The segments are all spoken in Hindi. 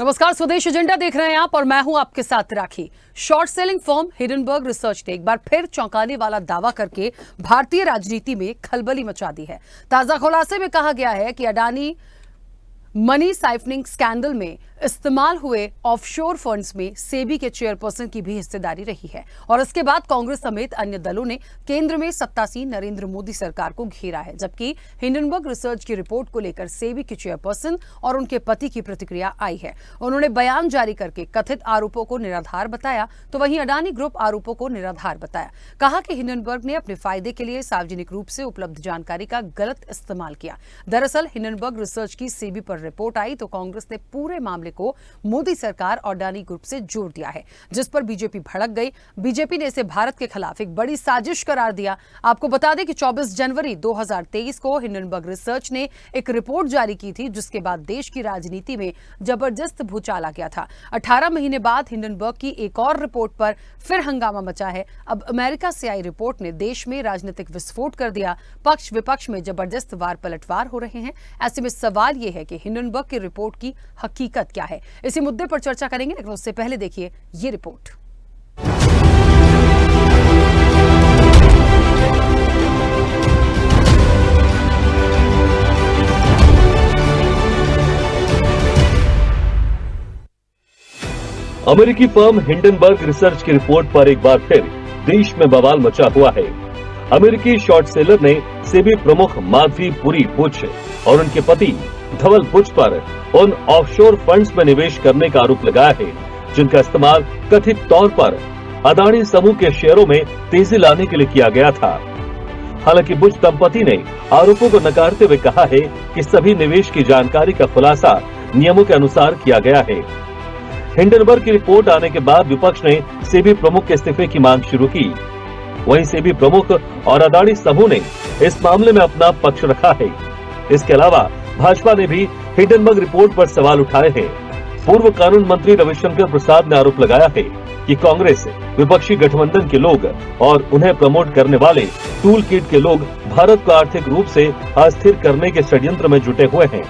नमस्कार, स्वदेश एजेंडा देख रहे हैं आप और मैं हूं आपके साथ Rakhi. Short selling firm Hindenburg research ने एक बार फिर चौंकाने वाला दावा करके भारतीय राजनीति में खलबली मचा दी है। ताजा खुलासे में कहा गया है कि अडानी मनी साइफनिंग स्कैंडल में इस्तेमाल हुए ऑफशोर फंड्स में सेबी के चेयरपर्सन की भी हिस्सेदारी रही है और इसके बाद कांग्रेस समेत अन्य दलों ने केंद्र में सत्तासीन नरेंद्र मोदी सरकार को घेरा है। जबकि हिंडनबर्ग रिसर्च की रिपोर्ट को लेकर सेबी के चेयरपर्सन और उनके पति की प्रतिक्रिया आई है। उन्होंने बयान जारी करके कथित आरोपों को निराधार बताया, तो वहीं अडानी ग्रुप आरोपों को निराधार बताया। कहा कि हिंडनबर्ग ने अपने फायदे के लिए सार्वजनिक रूप से उपलब्ध जानकारी का गलत इस्तेमाल किया। दरअसल हिंडनबर्ग रिसर्च की सेबी पर रिपोर्ट आई तो कांग्रेस ने पूरे मामले को मोदी सरकार और अडानी ग्रुप से जोड़ दिया है, जिस पर बीजेपी भड़क गई। बीजेपी ने इसे भारत के खिलाफ एक बड़ी साजिश करार दिया। आपको बता दें कि 24 जनवरी 2023 को हिंडनबर्ग रिसर्च ने एक रिपोर्ट जारी की थी, जिसके बाद देश की राजनीति में जबरदस्त भूचाल आ गया था। 18 महीने बाद हिंडनबर्ग की एक और रिपोर्ट पर फिर हंगामा मचा है। अब अमेरिका से आई रिपोर्ट ने देश में राजनीतिक विस्फोट कर दिया। पक्ष विपक्ष में जबरदस्त वार पलटवार हो रहे हैं। ऐसे में सवाल यह है कि हिंडनबर्ग की रिपोर्ट की हकीकत क्या है। इसी मुद्दे पर चर्चा करेंगे, लेकिन उससे पहले देखिए ये रिपोर्ट। अमेरिकी फर्म हिंडनबर्ग रिसर्च की रिपोर्ट पर एक बार फिर देश में बवाल मचा हुआ है। अमेरिकी शॉर्ट सेलर ने सेबी प्रमुख माधवी पुरी बुच और उनके पति धवल बुच पर उन ऑफशोर फंड्स में निवेश करने का आरोप लगाया है, जिनका इस्तेमाल कथित तौर पर अडानी समूह के शेयरों में तेजी लाने के लिए किया गया था। हालांकि बुच दंपति ने आरोपों को नकारते हुए कहा है कि सभी निवेश की जानकारी का खुलासा नियमों के अनुसार किया गया है। हिंडनबर्ग की रिपोर्ट आने के बाद विपक्ष ने सेबी प्रमुख के इस्तीफे की मांग शुरू की। वहीं सेबी प्रमुख और अडानी समूह ने इस मामले में अपना पक्ष रखा है। इसके अलावा भाजपा ने भी हिंडनबर्ग रिपोर्ट पर सवाल उठाए हैं। पूर्व कानून मंत्री रविशंकर प्रसाद ने आरोप लगाया है कि कांग्रेस, विपक्षी गठबंधन के लोग और उन्हें प्रमोट करने वाले टूल किट के लोग भारत को आर्थिक रूप से अस्थिर करने के षड्यंत्र में जुटे हुए हैं।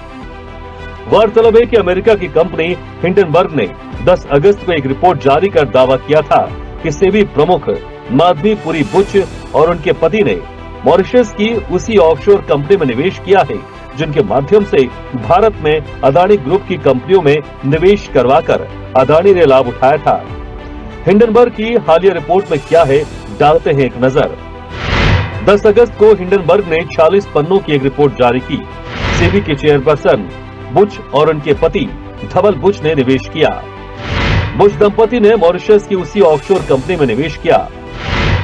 गौरतलब है कि अमेरिका की कंपनी हिंडनबर्ग ने 10 अगस्त को एक रिपोर्ट जारी कर दावा किया था कि सेबी प्रमुख माधवी पुरी बुच और उनके पति ने मॉरिशस की उसी ऑफशोर कंपनी में निवेश किया है, जिनके माध्यम से भारत में अडानी ग्रुप की कंपनियों में निवेश करवाकर अडानी ने लाभ उठाया था। हिंडनबर्ग की हालिया रिपोर्ट में क्या है, डालते हैं एक नजर। 10 अगस्त को हिंडनबर्ग ने 46 पन्नों की एक रिपोर्ट जारी की। सेबी के चेयरपर्सन बुच और उनके पति धवल बुच ने निवेश किया। बुच दंपति ने मॉरिशस की उसी ऑफशोर कंपनी में निवेश किया।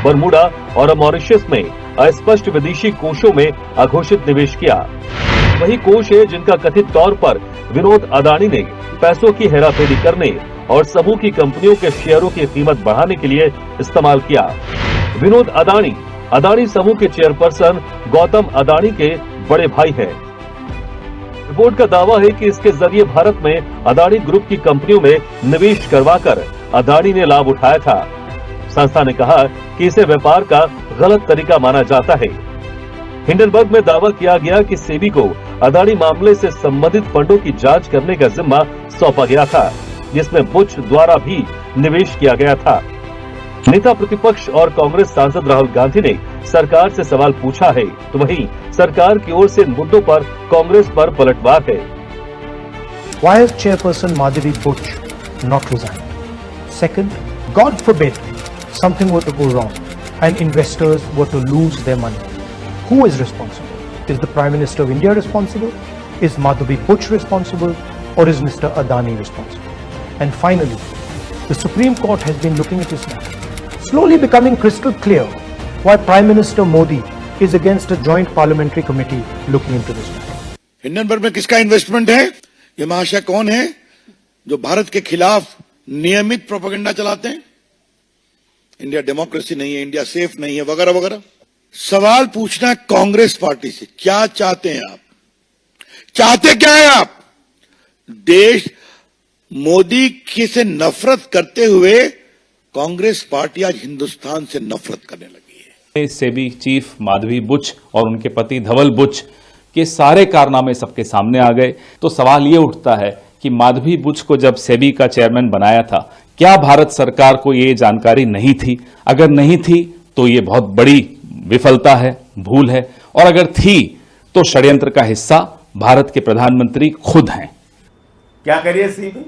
बरमूडा और मॉरिशस में अस्पष्ट विदेशी कोषों में अघोषित निवेश किया। वही कोष है जिनका कथित तौर पर विनोद अडानी ने पैसों की हेराफेरी करने और समूह की कंपनियों के शेयरों की कीमत बढ़ाने के लिए इस्तेमाल किया। विनोद अडानी समूह के चेयरपर्सन गौतम अडानी के बड़े भाई हैं। रिपोर्ट का दावा है कि इसके जरिए भारत में अडानी ग्रुप की कंपनियों में निवेश करवाकर अडानी ने लाभ उठाया था। संस्था ने कहा कि इसे व्यापार का गलत तरीका माना जाता है। हिंडनबर्ग में दावा किया गया कि सेबी को अडानी मामले से संबंधित फंडों की जांच करने का जिम्मा सौंपा गया था, जिसमें बुच द्वारा भी निवेश किया गया था। नेता प्रतिपक्ष और कांग्रेस सांसद राहुल गांधी ने सरकार से सवाल पूछा है, तो वहीं सरकार की ओर से इन मुद्दों पर कांग्रेस पर पलटवार है। Why has Chairperson Madhavi Buch not resigned? Second, God forbid something were to go wrong and investors were to lose their money. Who is responsible? Is the Prime Minister of India responsible? Is Madhavi Buch responsible? Or is Mr. Adani responsible? And finally, the Supreme Court has been looking at this matter, slowly becoming crystal clear why Prime Minister Modi is against a joint parliamentary committee looking into this matter. Hindenburg में किसका इन्वेस्टमेंट है? ये महाशय कौन है जो भारत के खिलाफ नियमित प्रोपेगेंडा चलाते हैं? इंडिया डेमोक्रेसी नहीं है, इंडिया सेफ नहीं है, वगैरह वगैरह। सवाल पूछना है कांग्रेस पार्टी से, क्या चाहते हैं आप? चाहते क्या है आप? देश मोदी की से नफरत करते हुए कांग्रेस पार्टी आज हिंदुस्तान से नफरत करने लगी है। सेबी चीफ माधवी बुच और उनके पति धवल बुच के सारे कारनामे सबके सामने आ गए, तो सवाल ये उठता है कि माधवी बुच को जब सेबी का चेयरमैन बनाया था, क्या भारत सरकार को ये जानकारी नहीं थी? अगर नहीं थी तो ये बहुत बड़ी विफलता है, भूल है, और अगर थी तो षड्यंत्र का हिस्सा भारत के प्रधानमंत्री खुद हैं। क्या करिए सीबी?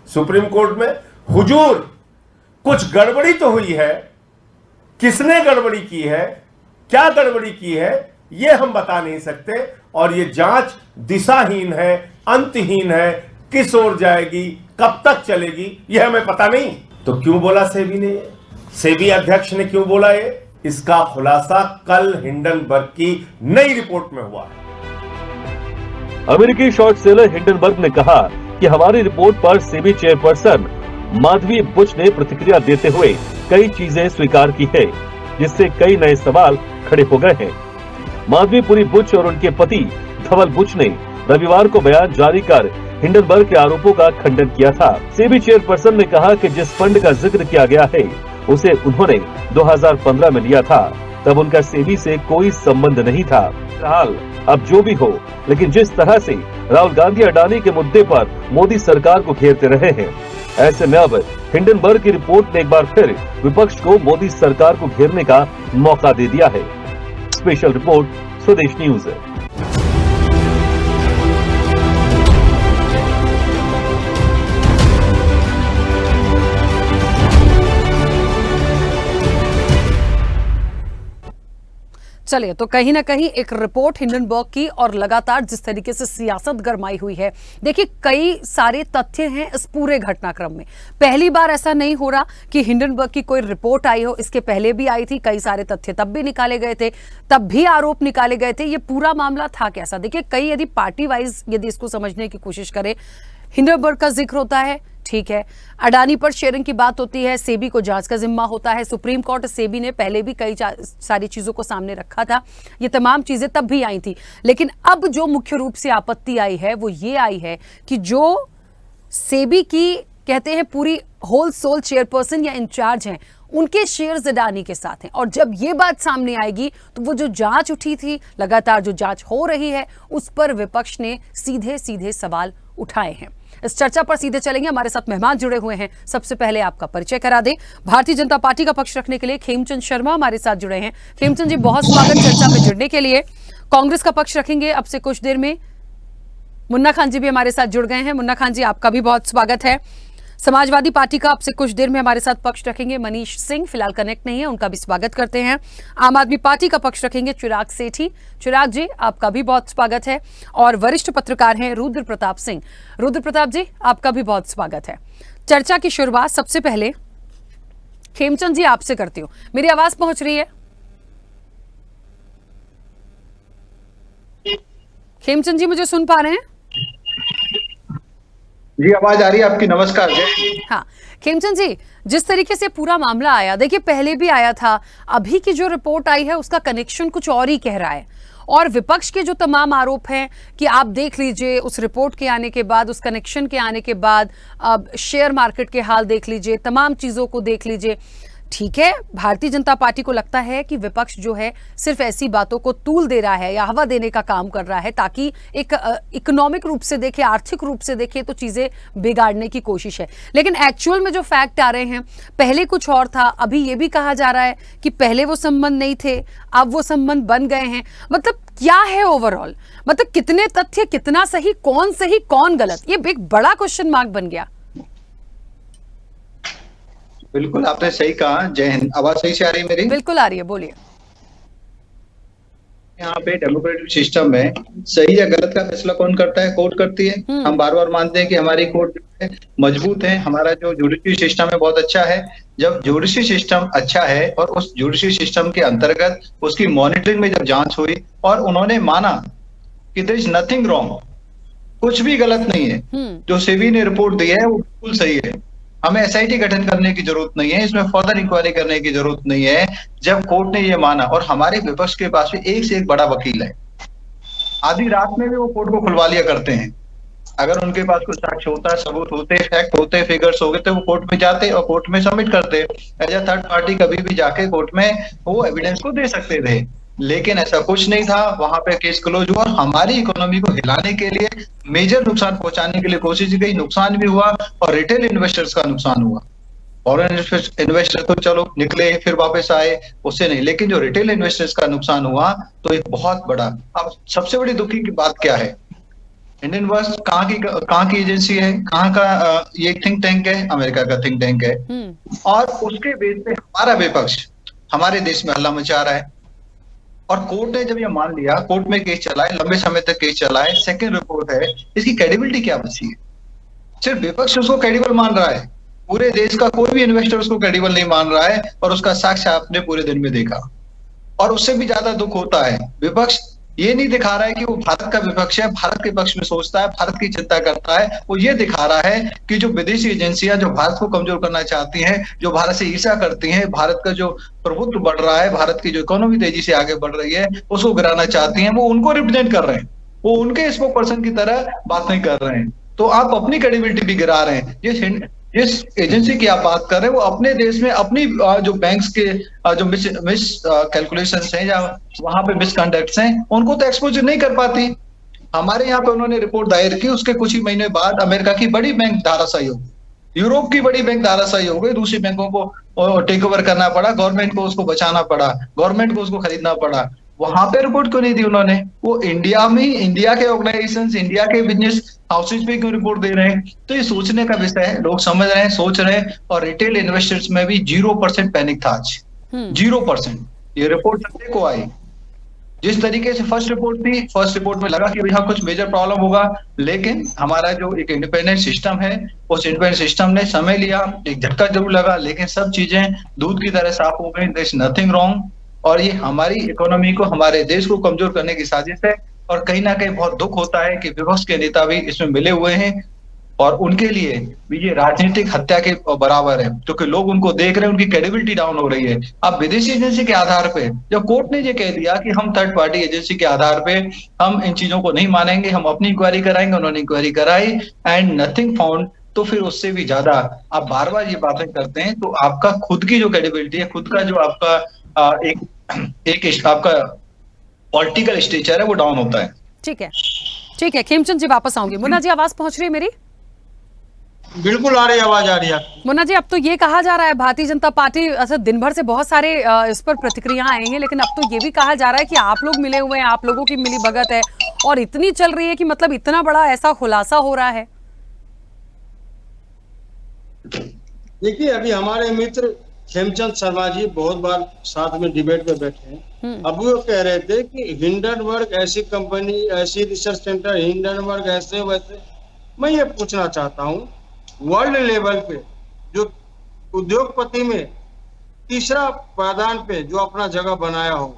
सुप्रीम कोर्ट में हुजूर कुछ गड़बड़ी तो हुई है, किसने गड़बड़ी की है, क्या गड़बड़ी की है, यह हम बता नहीं सकते, और यह जांच दिशाहीन है, अंतहीन है, किस ओर जाएगी, कब तक चलेगी, यह हमें पता नहीं। तो क्यों बोला सेबी ने? सेबी अध्यक्ष ने क्यों बोला ये? इसका खुलासा कल हिंडनबर्ग की नई रिपोर्ट में हुआ है। अमेरिकी शॉर्ट सेलर हिंडनबर्ग ने कहा कि हमारी रिपोर्ट पर सेबी चेयरपर्सन माधवी बुच ने प्रतिक्रिया देते हुए कई चीजें स्वीकार की है, जिससे कई नए सवाल खड़े हो गए हैं। माधवी पुरी बुच और उनके पति धवल बुच ने रविवार को बयान जारी कर हिंडनबर्ग के आरोपों का खंडन किया था। सेबी चेयरपर्सन ने कहा कि जिस फंड का जिक्र किया गया है उसे उन्होंने 2015 में लिया था, तब उनका सेबी से कोई संबंध नहीं था। फिलहाल अब जो भी हो, लेकिन जिस तरह से राहुल गांधी अडानी के मुद्दे पर मोदी सरकार को घेरते रहे हैं, ऐसे में अब हिंडनबर्ग की रिपोर्ट ने एक बार फिर विपक्ष को मोदी सरकार को घेरने का मौका दे दिया है। स्पेशल रिपोर्ट, स्वदेश न्यूज। चलिए, तो कहीं ना कहीं एक रिपोर्ट हिंडनबर्ग की, और लगातार जिस तरीके से सियासत गरमाई हुई है, देखिए कई सारे तथ्य हैं इस पूरे घटनाक्रम में। पहली बार ऐसा नहीं हो रहा कि हिंडनबर्ग की कोई रिपोर्ट आई हो, इसके पहले भी आई थी, कई सारे तथ्य तब भी निकाले गए थे, तब भी आरोप निकाले गए थे। ये पूरा मामला था कैसा? देखिए, कई यदि पार्टी वाइज यदि इसको समझने की कोशिश करें, हिंडनबर्ग का जिक्र होता है, ठीक है, अडानी पर शेयरिंग की बात होती है, सेबी को जांच का जिम्मा होता है, सुप्रीम कोर्ट सेबी ने पहले भी कई सारी चीजों को सामने रखा था, ये तमाम चीजें तब भी आई थी। लेकिन अब जो मुख्य रूप से आपत्ति आई है वो ये आई है कि जो सेबी की कहते हैं पूरी होल सोल चेयरपर्सन या इंचार्ज हैं, उनके शेयर्स अडानी के साथ हैं। और जब ये बात सामने आएगी तो वो जो जांच उठी थी, लगातार जो जांच हो रही है, उस पर विपक्ष ने सीधे सीधे सवाल उठाए हैं। इस चर्चा पर सीधे चलेंगे, हमारे साथ मेहमान जुड़े हुए हैं। सबसे पहले आपका परिचय करा दें। भारतीय जनता पार्टी का पक्ष रखने के लिए खेमचंद शर्मा हमारे साथ जुड़े हैं। खेमचंद जी, बहुत स्वागत चर्चा में जुड़ने के लिए। कांग्रेस का पक्ष रखेंगे अब से कुछ देर में मुन्ना खान जी भी हमारे साथ जुड़ गए हैं। मुन्ना खान जी, आपका भी बहुत स्वागत है। समाजवादी पार्टी का अब से कुछ देर में हमारे साथ पक्ष रखेंगे मनीष सिंह, फिलहाल कनेक्ट नहीं है, उनका भी स्वागत करते हैं। आम आदमी पार्टी का पक्ष रखेंगे चिराग सेठी। चिराग जी, आपका भी बहुत स्वागत है। और वरिष्ठ पत्रकार हैं रुद्र प्रताप सिंह। रुद्र प्रताप जी, आपका भी बहुत स्वागत है। चर्चा की शुरुआत सबसे पहले खेमचंद जी आपसे करती हूँ। मेरी आवाज पहुंच रही है? खेमचंद जी, मुझे सुन पा रहे हैं? जी, आवाज आ रही है आपकी। नमस्कार। हाँ खेमचंद जी, जिस तरीके से पूरा मामला आया, देखिए पहले भी आया था, अभी की जो रिपोर्ट आई है उसका कनेक्शन कुछ और ही कह रहा है। और विपक्ष के जो तमाम आरोप हैं कि आप देख लीजिए, उस रिपोर्ट के आने के बाद, उस कनेक्शन के आने के बाद, अब शेयर मार्केट के हाल देख लीजिए, तमाम चीजों को देख लीजिए। ठीक है, भारतीय जनता पार्टी को लगता है कि विपक्ष जो है सिर्फ ऐसी बातों को तूल दे रहा है या हवा देने का काम कर रहा है, ताकि एक इकोनॉमिक रूप से देखे, आर्थिक रूप से देखे तो चीजें बिगाड़ने की कोशिश है। लेकिन एक्चुअल में जो फैक्ट आ रहे हैं, पहले कुछ और था, अभी ये भी कहा जा रहा है कि पहले वो संबंध नहीं थे, अब वो संबंध बन गए हैं। मतलब क्या है ओवरऑल? मतलब कितने तथ्य, कितना सही, कौन गलत? ये एक बड़ा क्वेश्चन मार्क बन गया। बिल्कुल, आपने सही कहा। जय हिंद। आवाज सही से आ रही है मेरी? बिल्कुल आ रही है, बोलिए। यहाँ पे डेमोक्रेटिक सिस्टम में सही या गलत का फैसला कौन करता है? कोर्ट करती है। हम बार बार मानते हैं कि हमारी कोर्ट जो है मजबूत है, हमारा जो जुडिशरी सिस्टम है बहुत अच्छा है। जब जुडिशरी सिस्टम अच्छा है और उस जुडिशरी सिस्टम के अंतर्गत उसकी मॉनिटरिंग में जब जांच हुई और उन्होंने माना कि देयर इज नथिंग रॉन्ग, कुछ भी गलत नहीं है, जो सेबी ने रिपोर्ट दी है वो बिल्कुल सही है, हमें एसआईटी गठन करने की जरूरत नहीं है, इसमें फर्दर इंक्वायरी करने की जरूरत नहीं है। जब कोर्ट ने ये माना, और हमारे विपक्ष के पास भी एक से एक बड़ा वकील है, आधी रात में भी वो कोर्ट को खुलवा लिया करते हैं। अगर उनके पास कुछ साक्ष्य होता है, सबूत होते, फैक्ट होते, फिगर्स हो गए, तो वो कोर्ट में जाते और कोर्ट में सबमिट करते। एज ए थर्ड पार्टी कभी भी जाके कोर्ट में वो एविडेंस को दे सकते थे। लेकिन ऐसा कुछ नहीं था, वहां पे केस क्लोज हुआ। हमारी इकोनॉमी को हिलाने के लिए, मेजर नुकसान पहुंचाने के लिए कोशिश की गई, नुकसान भी हुआ और रिटेल इन्वेस्टर्स का नुकसान हुआ। फॉरेन इन्वेस्टर तो चलो निकले फिर वापस आए, उससे नहीं, लेकिन जो रिटेल इन्वेस्टर्स का नुकसान हुआ तो एक बहुत बड़ा। अब सबसे बड़ी दुखी की बात क्या है, इंडियन वर्स्ट कहाँ की एजेंसी है, कहाँ का ये थिंक टैंक है, अमेरिका का थिंक टैंक है, और उसके बेस पे हमारा विपक्ष हमारे देश में हल्ला मचा रहा है। और कोर्ट ने जब ये मान लिया, कोर्ट में केस चला है, लंबे समय तक केस चला है, सेकंड रिपोर्ट है, इसकी क्रेडिबिलिटी क्या बची है? सिर्फ विपक्ष उसको क्रेडिबल मान रहा है, पूरे देश का कोई भी इन्वेस्टर उसको क्रेडिबल नहीं मान रहा है, और उसका साक्ष्य आपने पूरे दिन में देखा। और उससे भी ज्यादा दुख होता है, विपक्ष ये नहीं दिखा रहा है कि वो भारत का विपक्ष है, भारत के पक्ष में सोचता है, भारत की चिंता करता है। वो ये दिखा रहा है कि जो विदेशी एजेंसियां जो भारत को कमजोर करना चाहती हैं, जो भारत से ईर्ष्या करती हैं, भारत का जो प्रभुत्व बढ़ रहा है, भारत की जो इकोनॉमी तेजी से आगे बढ़ रही है, उसको गिराना चाहती हैं, वो उनको रिप्रेजेंट कर रहे हैं, वो उनके स्पोक पर्सन की तरह बात नहीं कर रहे हैं। तो आप अपनी क्रेडिबिलिटी भी गिरा रहे हैं। जिस एजेंसी की आप बात कर रहे हैं वो अपने देश में अपनी जो बैंक्स के जो मिस कैलकुलेशंस हैं या वहां पे मिसकंडक्ट्स हैं, उनको तो एक्सपोजर नहीं कर पाती। हमारे यहाँ पे उन्होंने रिपोर्ट दायर की, उसके कुछ ही महीने बाद अमेरिका की बड़ी बैंक धाराशायी हो गई, यूरोप की बड़ी बैंक धाराशायी हो गई, दूसरी बैंकों को टेक ओवर करना पड़ा, गवर्नमेंट को उसको बचाना पड़ा, गवर्नमेंट को उसको खरीदना पड़ा। वहां पे रिपोर्ट क्यों नहीं दी उन्होंने? वो इंडिया में, इंडिया के ऑर्गेनाइजेशंस, इंडिया के बिजनेस हाउसेज पे क्यों रिपोर्ट दे रहे हैं? तो ये सोचने का विषय है, लोग समझ रहे हैं, सोच रहे हैं। और रिटेल इन्वेस्टर्स में भी 0% पैनिक था आज, 0%। ये रिपोर्ट सबसे को आई, जिस तरीके से फर्स्ट रिपोर्ट थी, फर्स्ट रिपोर्ट में लगा कि भैया कुछ मेजर प्रॉब्लम होगा, लेकिन हमारा जो एक इंडिपेंडेंट सिस्टम है, उस इंडिपेंडेंट सिस्टम ने समय लिया, एक झटका जरूर लगा, लेकिन सब चीजें दूध की तरह साफ हो गई, देयर इज नथिंग रॉन्ग। और ये हमारी इकोनॉमी को, हमारे देश को कमजोर करने की साजिश है। और कहीं ना कहीं बहुत दुख होता है कि विपक्ष के नेता भी इसमें मिले हुए हैं, और उनके लिए भी ये राजनीतिक हत्या के बराबर है, क्योंकि लोग उनको देख रहे हैं, उनकी क्रेडिबिलिटी डाउन हो रही है। अब विदेशी एजेंसी के आधार पे जब कोर्ट ने ये कह दिया कि हम थर्ड पार्टी एजेंसी के आधार पे हम इन चीजों को नहीं मानेंगे, हम अपनी इंक्वायरी कराएंगे, उन्होंने इंक्वायरी कराई एंड नथिंग फाउंड, तो फिर उससे भी ज्यादा आप बार बार ये बातें करते हैं, तो आपका खुद की जो क्रेडिबिलिटी है, खुद का जो आपका एक आपका पॉलिटिकल स्टेचर है, वो डाउन होता है। ठीक है, ठीक है, खेमचंद जी वापस आऊंगी। मुन्ना जी, आवाज पहुंच रही है मेरी? बिल्कुल आ रही, आवाज आ रही है। मुन्ना जी, अब तो ये कहा जा रहा है भारतीय जनता पार्टी, अच्छा दिन भर से बहुत सारे इस पर प्रतिक्रियाएं आई हैं, लेकिन अब तो ये भी कहा जा रहा है कि आप लोग मिले हुए हैं, आप लोगों की मिली भगत है, और इतनी चल रही है कि मतलब इतना बड़ा ऐसा खुलासा हो रहा है। देखिए, अभी हमारे मित्र खेमचंद शर्मा जी बहुत बार साथ में डिबेट में बैठे हैं। अब वो कह रहे थे कि हिंडनबर्ग ऐसी कंपनी, ऐसी रिसर्च सेंटर, हिंडनबर्ग ऐसे वैसे। मैं ये पूछना चाहता हूँ, वर्ल्ड लेवल पे जो उद्योगपति में तीसरा पायदान पे जो अपना जगह बनाया हो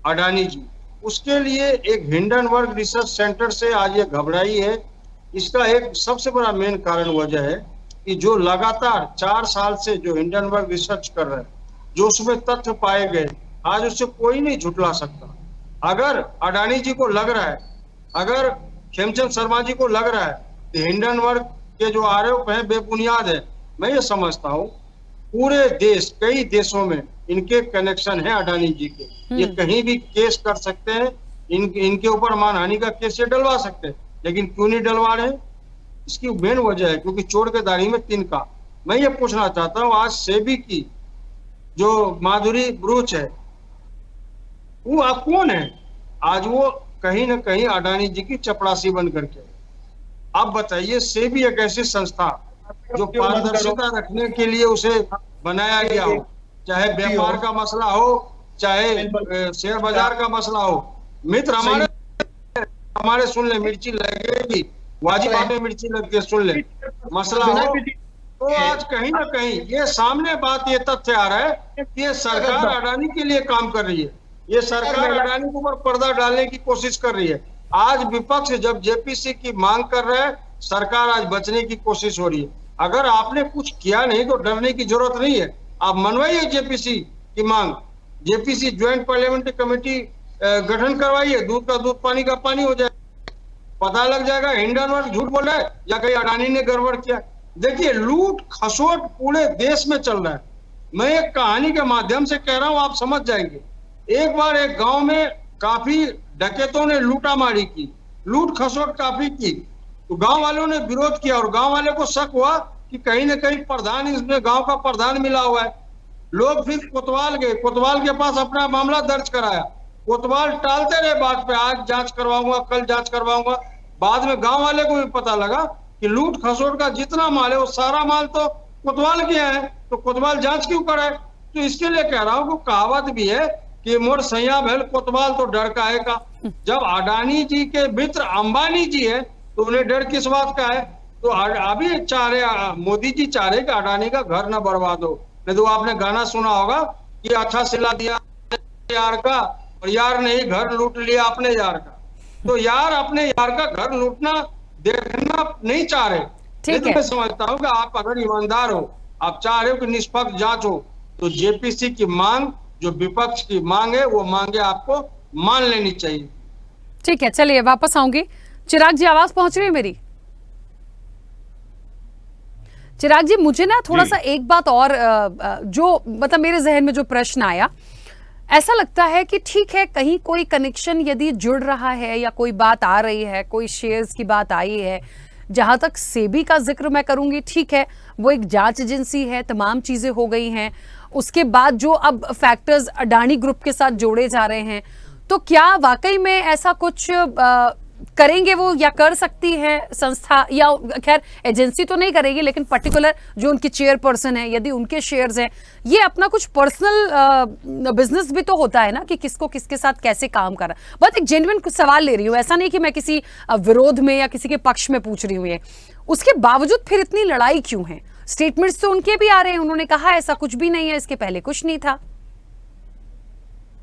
अडानी जी, उसके लिए एक हिंडनबर्ग रिसर्च सेंटर से आज ये घबराई है। इसका एक सबसे बड़ा मेन कारण वजह है कि जो लगातार 4 साल से जो हिंडनबर्ग रिसर्च कर रहे हैं, जो उसमें तथ्य पाए गए, आज उससे कोई नहीं झुठला सकता। अगर अडानी जी को लग रहा है, अगर खेमचंद शर्मा जी को लग रहा है कि हिंडनबर्ग के जो आरोप हैं बेबुनियाद है, मैं ये समझता हूँ पूरे देश, कई देशों में इनके कनेक्शन है अडानी जी के। ये कहीं भी केस कर सकते हैं, इनके ऊपर मानहानि का केस ये डलवा सकते हैं, लेकिन क्यों नहीं डलवा रहे? इसकी मेन वजह है क्योंकि चोर के दाढ़ी में तिनका। मैं ये पूछना चाहता हूँ, आज सेबी की जो माधुरी ब्रूच है, वो आप कौन है? आज वो कहीं ना कहीं अडानी जी की चपरासी बन करके। आप बताइए, सेबी एक ऐसी संस्था जो पारदर्शिता रखने के लिए उसे बनाया गया हो, चाहे व्यापार का मसला हो, चाहे शेयर बाजार का मसला हो। मित्र हमारे सुन ले, मिर्ची लगेगी, वाजिब पे मिर्ची लग के सुन ले, मसला हो तो आज कहीं ना कहीं ये सामने बात, ये तथ्य आ रहा है कि ये सरकार अडानी के लिए काम कर रही है, ये सरकार अडानी के ऊपर पर्दा डालने की कोशिश कर रही है। आज विपक्ष जब जेपीसी की मांग कर रहा है, सरकार आज बचने की कोशिश हो रही है। अगर आपने कुछ किया नहीं तो डरने की जरूरत नहीं है, आप मनवाइए जेपीसी की मांग, जेपीसी ज्वाइंट पार्लियामेंट्री कमेटी गठन करवाइए, दूध का दूध पानी का पानी हो जाए, पता लग जाएगा हिंडनबर्ग झूठ बोल रहा है या कहीं अडानी ने गड़बड़ किया। देखिए, लूट खसोट पूरे देश में चल रहा है। मैं एक कहानी के माध्यम से कह रहा हूं, आप समझ जाएंगे। एक बार एक गांव में काफी डकैतों ने लूटामारी की, लूट खसोट काफी की, तो गांव वालों ने विरोध किया और गांव वाले को शक हुआ कि कहीं ना कहीं प्रधान, इसमें गांव का प्रधान मिला हुआ है। लोग फिर कोतवाल गए, कोतवाल के पास अपना मामला दर्ज कराया। कोतवाल टालते रहे बात पे, आज जांच करवाऊंगा, कल जांच करवाऊंगा। बाद में गांव वाले को भी पता लगा कि लूट खसोट का जितना माल है वो सारा माल तो कोतवाल किया है, तो कोतवाल जांच क्यों कराए। तो इसके लिए कह रहा हूं कि कहावत भी है कि मोर सैया भेल कोतवाल तो डर का है का। जब अडानी जी के मित्र अंबानी जी है तो उन्हें डर किस बात का है। तो अभी चाह रहे, मोदी जी चाह रहे कि अडानी का घर न बर्बाद हो। नहीं तो आपने गाना सुना होगा कि अच्छा सिला दिया यार का और यार नहीं घर लूट लिया अपने यार का। तो यार अपने यार का घर लूटना देखना नहीं चाह रहे। ठीक तो है। मैं समझता हूँ कि आप अगर ईमानदार हो, आप चाह रहे हो कि निष्पक्ष जांच हो, तो जेपीसी की मांग, जो विपक्ष की मांग है, वो मांगे आपको मान लेनी चाहिए। ठीक है, चलिए वापस आऊंगी। चिराग जी, आवाज पहुंच रही है मेरी? चिराग जी, मुझे ना थोड़ा सा एक बात और जो मतलब मेरे जहन में जो प्रश्न आया, ऐसा लगता है कि ठीक है, कहीं कोई कनेक्शन यदि जुड़ रहा है या कोई बात आ रही है, कोई शेयर्स की बात आई है, जहां तक सेबी का जिक्र मैं करूंगी, ठीक है, वो एक जांच एजेंसी है, तमाम चीजें हो गई हैं। उसके बाद जो अब फैक्टर्स अडानी ग्रुप के साथ जोड़े जा रहे हैं, तो क्या वाकई में ऐसा कुछ करेंगे वो, या कर सकती है संस्था, या खैर एजेंसी तो नहीं करेगी, लेकिन पर्टिकुलर जो उनकी चेयरपर्सन है, यदि उनके शेयर्स हैं, ये अपना कुछ पर्सनल बिजनेस भी तो होता है ना, कि किसको किसके साथ कैसे काम कर रहा है। बहुत एक जेन्युइन सवाल ले रही हूँ, ऐसा नहीं कि मैं किसी विरोध में या किसी के पक्ष में पूछ रही हूँ ये। उसके बावजूद फिर इतनी लड़ाई क्यों है? स्टेटमेंट्स तो उनके भी आ रहे हैं, उन्होंने कहा ऐसा कुछ भी नहीं है, इसके पहले कुछ नहीं था।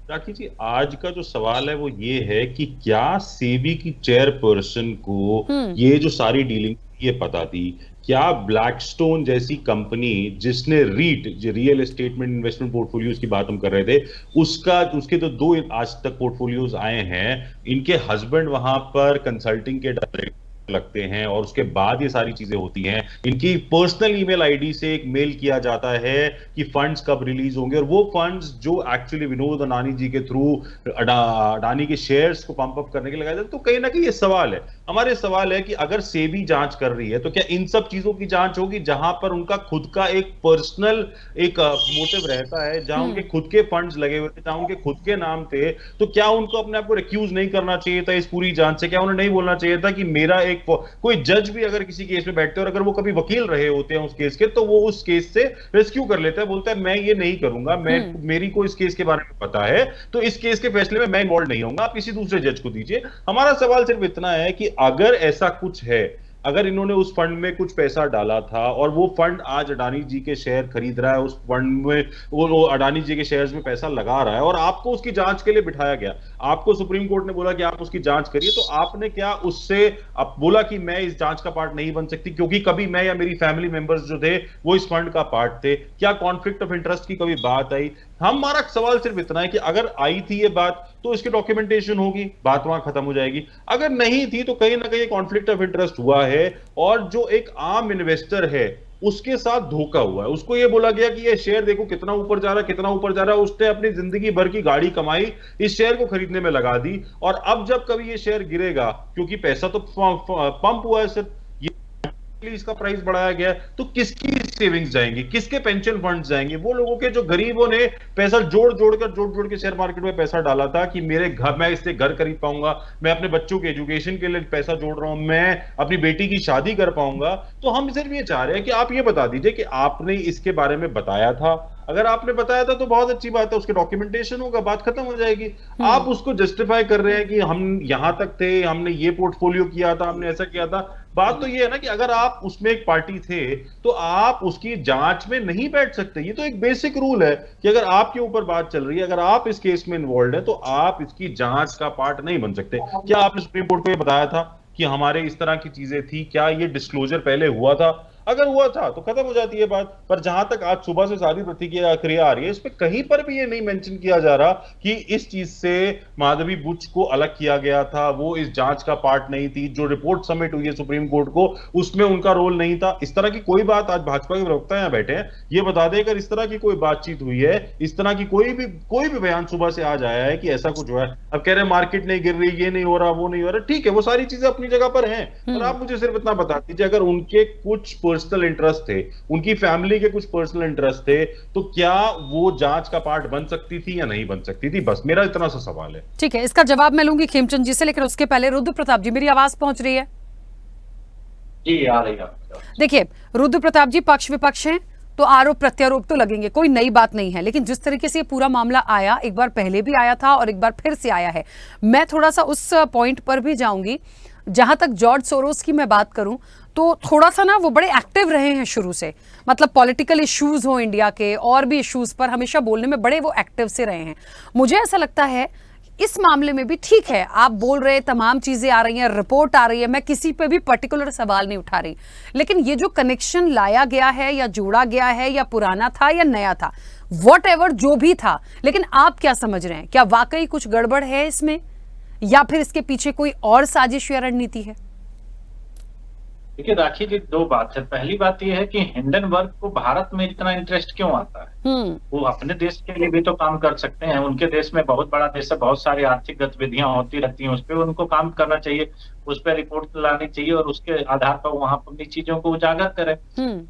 राखी जी, आज का जो सवाल है वो ये है कि क्या सेबी की चेयरपर्सन को ये जो सारी डीलिंग ये पता थी? क्या ब्लैकस्टोन जैसी कंपनी जिसने रियल एस्टेट में इन्वेस्टमेंट पोर्टफोलियोज की बात हम कर रहे थे, उसके तो 2 आज तक पोर्टफोलियोज आए हैं, इनके हस्बैंड वहां पर कंसल्टिंग के डायरेक्टर लगते हैं और उसके बाद ये सारी चीजें होती हैं। इनकी पर्सनल ईमेल आईडी से एक मेल किया जाता है कि फंड्स कब रिलीज होंगे, और वो फंड्स जो एक्चुअली विनोद अडानी जी के थ्रू अडानी के शेयर्स को पंप अप करने के लिए लगाए जाते। तो कहीं ना कहीं ये सवाल है, हमारे सवाल है कि अगर सेबी जांच कर रही है तो क्या इन सब चीजों की जांच होगी जहां पर उनका खुद का एक पर्सनल एक मोटिव रहता है, जहां उनके खुद के फंड्स लगे हुए थे, जहां उनके खुद के नाम थे, तो क्या उनको अपने आप को रिक्यूज नहीं करना चाहिए था इस पूरी जांच से? क्या उन्हें नहीं बोलना चाहिए था कि मेरा एक कोई जज भी अगर किसी केस में बैठते हैं और अगर वो कभी वकील रहे होते हैं उस केस के, तो वो उस केस से रेस्क्यू कर लेता है, बोलता है मैं ये नहीं करूंगा, मेरी को इस केस के बारे में पता है, तो इस केस के फैसले में मैं इन्वॉल्व नहीं रहूंगा, आप किसी दूसरे जज को दीजिए। हमारा सवाल सिर्फ इतना है कि अगर ऐसा कुछ है, अगर इन्होंने उस फंड में कुछ पैसा डाला था और वो फंड आज अडानी जी के शेयर खरीद रहा है, उस फंड में वो अडानी जी के शेयर्स में पैसा लगा रहा है और आपको उसकी जांच के लिए बिठाया गया, आपको सुप्रीम कोर्ट ने बोला कि आप उसकी जांच करिए, तो आपने क्या उससे आप बोला कि मैं इस जांच का पार्ट नहीं बन सकती क्योंकि कभी मैं या मेरी फैमिली मेंबर्स जो थे वो इस फंड का पार्ट थे? क्या कॉन्फ्लिक्ट ऑफ इंटरेस्ट की कभी बात आई? हमारा सवाल सिर्फ इतना है कि अगर आई थी ये बात तो इसकी डॉक्यूमेंटेशन होगी, बात वहां खत्म हो जाएगी। अगर नहीं थी तो कहीं ना कहीं कॉन्फ्लिक्ट ऑफ इंटरेस्ट हुआ है और जो एक आम इन्वेस्टर है उसके साथ धोखा हुआ है। उसको ये बोला गया कि ये शेयर देखो कितना ऊपर जा रहा है, कितना ऊपर जा रहा है, उसने अपनी जिंदगी भर की गाड़ी कमाई इस शेयर को खरीदने में लगा दी, और अब जब कभी ये शेयर गिरेगा, क्योंकि पैसा तो पंप हुआ है सिर्फ, इसका प्राइस बढ़ाया गया, तो किसकी सेविंग्स जाएंगी, किसके पेंशन फंड्स जाएंगे? वो लोगों के जो गरीबों ने पैसा जोड़ के शेयर मार्केट में पैसा डाला था कि मेरे घर, मैं इससे घर खरीद पाऊंगा, मैं अपने बच्चों के एजुकेशन के लिए पैसा जोड़ रहा हूं, मैं अपनी बेटी की शादी कर पाऊंगा। तो हम सिर्फ ये चाह रहे हैं कि आप ये बता दीजिए कि आपने इसके बारे में बताया था। अगर आपने बताया था तो बहुत अच्छी बात है, उसके डॉक्यूमेंटेशन होगा, बात खत्म हो जाएगी। आप उसको जस्टिफाई कर रहे हैं कि हम यहां तक थे, हमने ये पोर्टफोलियो किया था, हमने ऐसा किया था। बात तो ये है ना कि अगर आप उसमें एक पार्टी थे तो आप उसकी जांच में नहीं बैठ सकते। ये तो एक बेसिक रूल है कि अगर आपके ऊपर बात चल रही है, अगर आप इस केस में इन्वॉल्व है, तो आप इसकी जांच का पार्ट नहीं बन सकते। क्या आपने सुप्रीम कोर्ट को ये बताया था कि हमारे इस तरह की चीजें थी? क्या ये डिस्क्लोजर पहले हुआ था? अगर हुआ था तो खत्म हो जाती है बात। पर जहां तक आज सुबह से सारी प्रतिक्रिया आ रही है, इस पे कहीं पर भी ये नहीं मेंशन किया जा रहा कि इस चीज से माधवी बुच को अलग किया गया था, वो इस जांच का पार्ट नहीं थी, जो रिपोर्ट सबमिट हुई है सुप्रीम कोर्ट को उसमें उनका रोल नहीं था। इस तरह की कोई बात आज भाजपा के प्रवक्ता यहां बैठे हैं, ये बता दें अगर इस तरह की कोई बातचीत हुई है, इस तरह की कोई भी बयान सुबह से आज आया है कि ऐसा कुछ हुआ है। अब कह रहे हैं मार्केट नहीं गिर रही, ये नहीं हो रहा, वो नहीं हो रहा, ठीक है, वो सारी चीजें अपनी जगह पर हैं, पर आप मुझे सिर्फ इतना बता दीजिए अगर उनके कुछ पर्सनल इंटरेस्ट थे, उनकी फैमिली के कुछ पर्सनल इंटरेस्ट थे, तो क्या वो जांच का पार्ट बन सकती थी या नहीं बन सकती थी? बस मेरा इतना सा सवाल है। ठीक है, इसका जवाब मैं लूंगी खेमचंद जी से, लेकिन उसके पहले रुद्र प्रताप जी, मेरी आवाज पहुंच रही है? जी आ रही है। देखिए रुद्र प्रताप जी, पक्ष विपक्ष हैं तो आरोप प्रत्यारोप तो लगेंगे, कोई नई बात नहीं है, लेकिन जिस तरीके से ये पूरा मामला आया, एक बार पहले भी आया था और एक बार फिर से आया है, मैं थोड़ा सा उस पॉइंट पर भी जाऊंगी। जहां तक जॉर्ज सोरोस की मैं बात करूं तो थोड़ा सा ना वो बड़े एक्टिव रहे हैं शुरू से, मतलब पॉलिटिकल इश्यूज हो इंडिया के और भी इश्यूज पर हमेशा बोलने में बड़े वो एक्टिव से रहे हैं। मुझे ऐसा लगता है इस मामले में भी ठीक है, आप बोल रहे तमाम चीजें आ रही हैं, रिपोर्ट आ रही है, मैं किसी पे भी पर्टिकुलर सवाल नहीं उठा रही, लेकिन ये जो कनेक्शन लाया गया है या जोड़ा गया है या पुराना था या नया था, व्हाटएवर जो भी था, लेकिन आप क्या समझ रहे हैं, क्या वाकई कुछ गड़बड़ है इसमें या फिर इसके पीछे कोई और साजिश या रणनीति है? देखिए राखी जी, दो बात है। पहली बात यह है कि हिंडनबर्ग को भारत में इतना इंटरेस्ट क्यों आता है? वो अपने देश के लिए भी तो काम कर सकते हैं, उनके देश में बहुत बड़ा देश है, बहुत सारी आर्थिक गतिविधियां होती रहती हैं, उस पर उनको काम करना चाहिए, उस पर रिपोर्ट लानी चाहिए और उसके आधार पर वहां अपनी चीजों को उजागर करें।